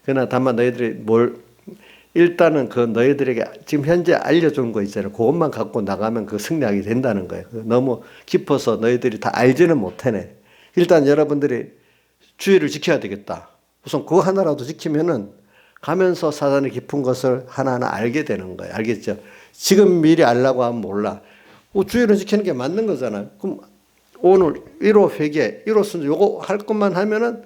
그러나 다만 너희들이 일단은 그 너희들에게 지금 현재 알려준 거 있잖아요. 그것만 갖고 나가면 그 승리하게 된다는 거예요. 너무 깊어서 너희들이 다 알지는 못해네. 일단 여러분들이 주의를 지켜야 되겠다. 우선 그거 하나라도 지키면은 가면서 사단의 깊은 것을 하나하나 알게 되는 거예요. 알겠죠? 지금 미리 알라고 하면 몰라. 주의를 지키는 게 맞는 거잖아요. 그럼 오늘 1호 회개, 1호 순종 요거 할 것만 하면은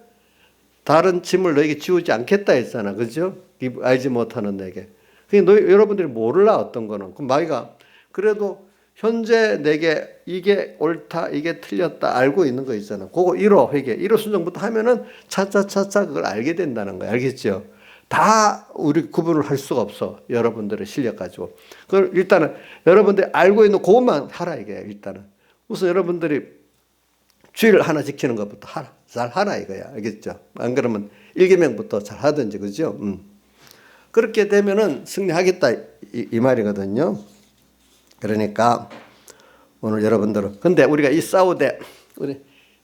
다른 짐을 너에게 지우지 않겠다 했잖아. 그죠? 알지 못하는 내게. 여러분들이 몰라 어떤 거는. 그럼 마귀가 그래도 현재 내게 이게 옳다, 이게 틀렸다 알고 있는 거 있잖아. 그거 1호 회개, 1호 순종부터 하면은 차차차차 그걸 알게 된다는 거야. 알겠죠? 다 우리 구분을 할 수가 없어. 여러분들의 실력 가지고. 그걸 일단은 여러분들이 알고 있는 그것만 하라 이게 일단은. 우선 여러분들이 주의를 하나 지키는 것부터 하라. 잘 하라 이거야. 알겠죠? 안 그러면 1계명부터 잘 하든지 그죠? 그렇게 되면은 승리하겠다 이 말이거든요. 그러니까 오늘 여러분들은 근데 우리가 이 싸우되 우리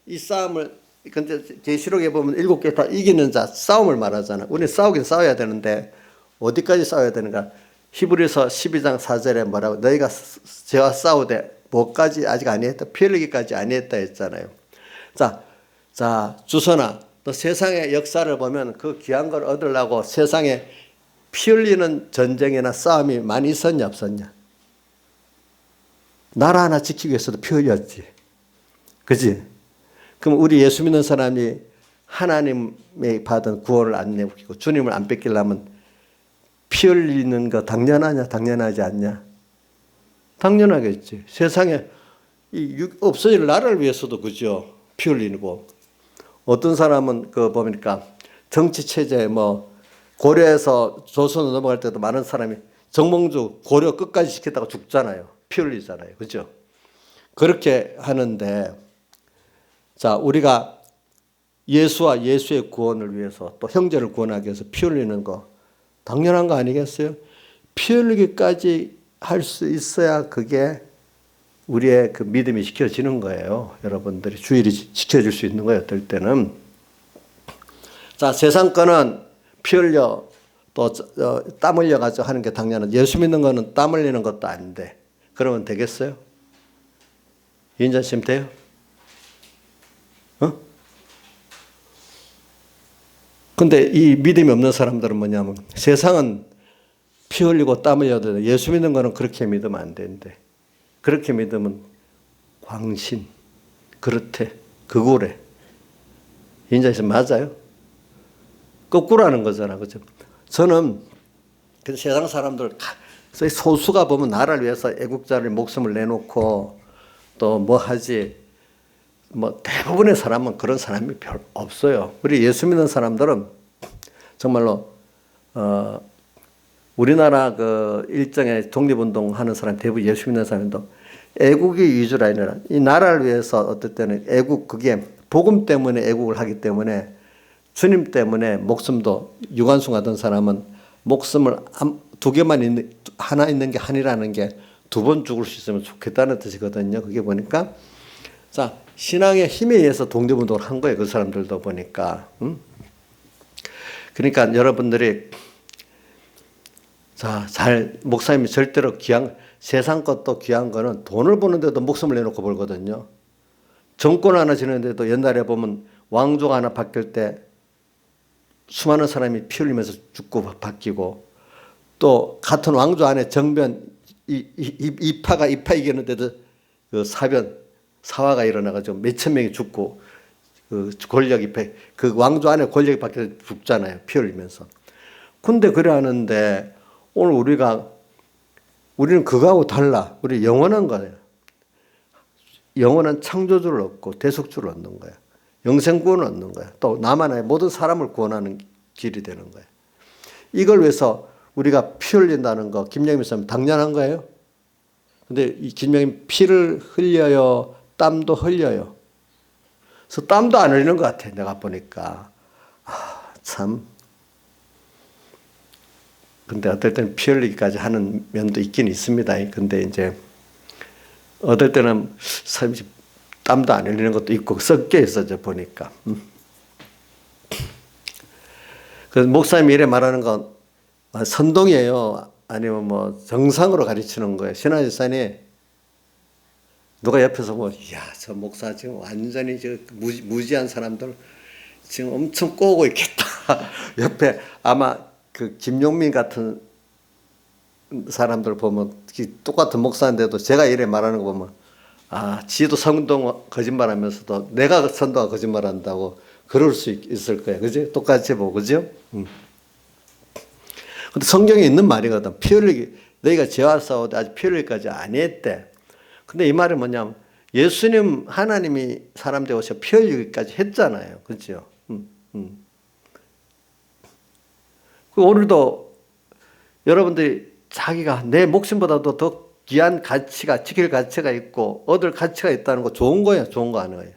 이 싸움을 근데 계시록에 보면 7개 다 이기는 자 싸움을 말하잖아. 우리는 싸우긴 싸워야 되는데 어디까지 싸워야 되는가? 히브리서 12장 4절에 뭐라고 너희가 저와 싸우되 뭐까지 아직 아니했다. 피 흘리기까지 아니했다 했잖아요. 자 주선아 너 세상의 역사를 보면 그 귀한 걸 얻으려고 세상에 피 흘리는 전쟁이나 싸움이 많이 있었냐 없었냐? 나라 하나 지키기 위해서도 피 흘렸지. 그지? 그럼 우리 예수 믿는 사람이 하나님의 받은 구원을 안 내키고 주님을 안 뺏기려면 피 흘리는 거 당연하냐 당연하지 않냐? 당연하겠지. 세상에 없어질 나라를 위해서도 그죠? 피 흘리고 어떤 사람은 보니까 정치 체제 고려에서 조선으로 넘어갈 때도 많은 사람이 정몽주 고려 끝까지 지키다가 죽잖아요. 피 흘리잖아요. 그죠? 그렇게 하는데 자 우리가 예수와 예수의 구원을 위해서 또 형제를 구원하기 위해서 피 흘리는 거 당연한 거 아니겠어요? 피 흘리기까지 할 수 있어야 그게 우리의 그 믿음이 지켜지는 거예요. 여러분들이 주의를 지켜줄 수 있는 거예요. 어떨 때는. 자, 세상 거는 피 흘려 또 땀 흘려가지고 하는 게 당연한. 예수 믿는 거는 땀 흘리는 것도 아닌데. 그러면 되겠어요? 인자심 돼요? 근데 이 믿음이 없는 사람들은 뭐냐면 세상은 피 흘리고 땀 흘려야 되는데 예수 믿는 거는 그렇게 믿으면 안 되는데 그렇게 믿으면 광신, 그렇대, 그고래. 인자심 맞아요? 거꾸로 하는 거잖아. 그죠? 저는 세상 사람들 소수가 보면 나라를 위해서 애국자를 목숨을 내놓고 또 뭐 하지 대부분의 사람은 그런 사람이 별 없어요. 우리 예수 믿는 사람들은 정말로 우리나라 그 일정의 독립운동 하는 사람 대부분 예수 믿는 사람도 애국이 위주라 아니라 이 나라를 위해서 어떨 때는 애국 그게 복음 때문에 애국을 하기 때문에 주님 때문에 목숨도 유관순 하던 사람은 목숨을 두 개만 있는 하나 있는 게 한이라는 게 두 번 죽을 수 있으면 좋겠다는 뜻이거든요. 그게 보니까 자 신앙의 힘에 의해서 독립운동을 한 거예요. 그 사람들도 보니까. 그러니까 여러분들이 잘 목사님이 절대로 세상 것도 귀한 거는 돈을 버는데도 목숨을 내놓고 벌거든요. 정권 하나 지는데도 옛날에 보면 왕조가 하나 바뀔 때 수많은 사람이 피 흘리면서 죽고 바뀌고 또 같은 왕조 안에 정변 이파 이겼는데도 그 사화가 일어나가지고 몇천 명이 죽고 그 권력이 그 왕조 안에 권력이 바뀌어서 죽잖아요. 피 흘리면서. 근데 그래 하는데 오늘 우리는 그거하고 달라. 우리 영원한 거예요. 영원한 창조주를 얻고 대속주를 얻는 거야. 영생구원을 얻는 거야. 또 나만의 모든 사람을 구원하는 길이 되는 거야. 이걸 위해서 우리가 피 흘린다는 거 김영민 선생님 당연한 거예요? 근데 이 김명희 피를 흘려요, 땀도 흘려요. 그래서 땀도 안 흘리는 것 같아. 내가 보니까 참. 근데 어떨 때는 피 흘리기까지 하는 면도 있긴 있습니다. 근데 이제 어떨 때는 땀도 안 흘리는 것도 있고 섞여 있어져 보니까. 그래서 목사님이 이래 말하는 건 선동이에요. 아니면 뭐 정상으로 가르치는 거예요. 신화지산이 누가 옆에서 뭐, 야, 저 목사 지금 완전히 저 무지한 사람들 지금 엄청 꼬고 있겠다. 옆에 아마 그 김용민 같은 사람들 보면 똑같은 목사인데도 제가 이래 말하는 거 보면 지도 선동 거짓말하면서도 내가 선동가 거짓말한다고 그럴 수 있을 거예요. 그지? 똑같이 보고, 그죠? 근데 성경에 있는 말이거든. 피 흘리기, 너희가 죄와 싸우되 아직 피 흘리기까지 안 했대. 근데 이 말은 뭐냐면 예수님 하나님이 사람 되어서 피 흘리기까지 했잖아요. 그렇죠? 오늘도 여러분들이 자기가 내 목숨보다도 더 귀한 가치가 지킬 가치가 있고 얻을 가치가 있다는 거 좋은 거예요. 좋은 거 아니에요.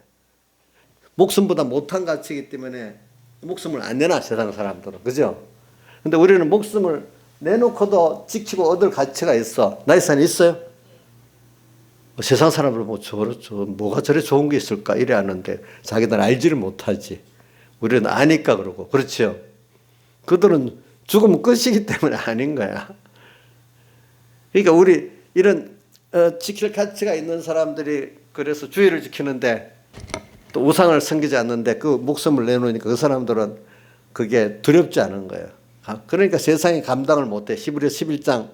목숨보다 못한 가치이기 때문에 목숨을 안 내놔 세상 사람들은. 그죠? 근데 우리는 목숨을 내놓고도 지키고 얻을 가치가 있어. 나이산이 있어요? 세상 사람들은 뭐가 저래 좋은 게 있을까 이래 하는데 자기들은 알지를 못하지. 우리는 아니까 그러고. 그렇죠? 그들은 죽으면 끝이기 때문에 아닌 거야. 그러니까 우리 이런 지킬 가치가 있는 사람들이 그래서 주의를 지키는데 또 우상을 섬기지 않는데 그 목숨을 내놓으니까 그 사람들은 그게 두렵지 않은 거예요. 그러니까 세상에 감당을 못해. 히브리 11장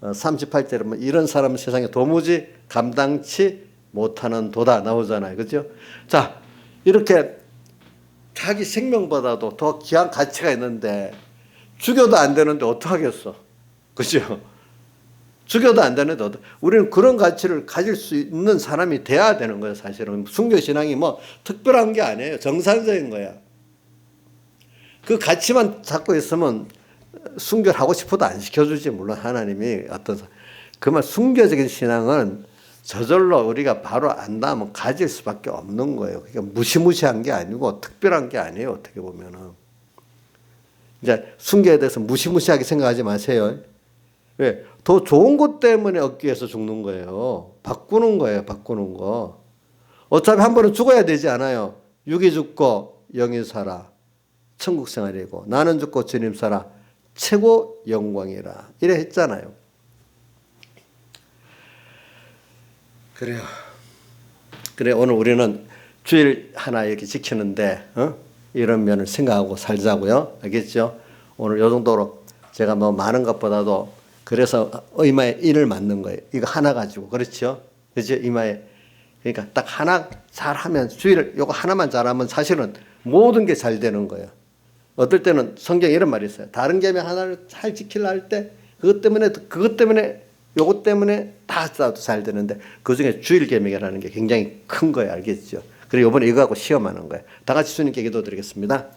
38절에 보면 이런 사람은 세상에 도무지 감당치 못하는 도다 나오잖아요. 그렇죠? 자, 이렇게 자기 생명보다도 더 귀한 가치가 있는데 죽여도 안 되는데 어떡하겠어. 그죠? 죽여도 안 되는데 우리는 그런 가치를 가질 수 있는 사람이 돼야 되는 거예요. 사실은 순교신앙이 뭐 특별한 게 아니에요. 정상적인 거야. 그 가치만 잡고 있으면 순교를 하고 싶어도 안 시켜주지. 물론 하나님이 그만 순교적인 신앙은 저절로 우리가 바로 안다면 가질 수밖에 없는 거예요. 그러니까 무시무시한 게 아니고 특별한 게 아니에요. 어떻게 보면은. 이제 순교에 대해서 무시무시하게 생각하지 마세요. 왜? 더 좋은 것 때문에 얻기 위해서 죽는 거예요. 바꾸는 거예요. 바꾸는 거. 어차피 한 번은 죽어야 되지 않아요. 육이 죽고 영이 살아. 천국 생활이고 나는 죽고 주님 살아. 최고 영광이라. 이래 했잖아요. 그래요. 그래 오늘 우리는 주일 하나 이렇게 지키는데 이런 면을 생각하고 살자고요. 알겠죠? 오늘 요 정도로 제가 뭐 많은 것보다도 그래서 이마에 인을 맞는 거예요. 이거 하나 가지고. 그렇죠? 그죠? 이마에. 그러니까 딱 하나 잘하면 주일을 요거 하나만 잘하면 사실은 모든 게 잘 되는 거예요. 어떨 때는 성경에 이런 말이 있어요. 다른 계명 하나를 잘 지키려 할 때 그것 때문에 요것 때문에 다 잘 되는데 그중에 주일 계명이라는 게 굉장히 큰 거예요. 알겠죠? 그리고 이번에 이거 갖고 시험하는 거예요. 다 같이 주님께 기도드리겠습니다.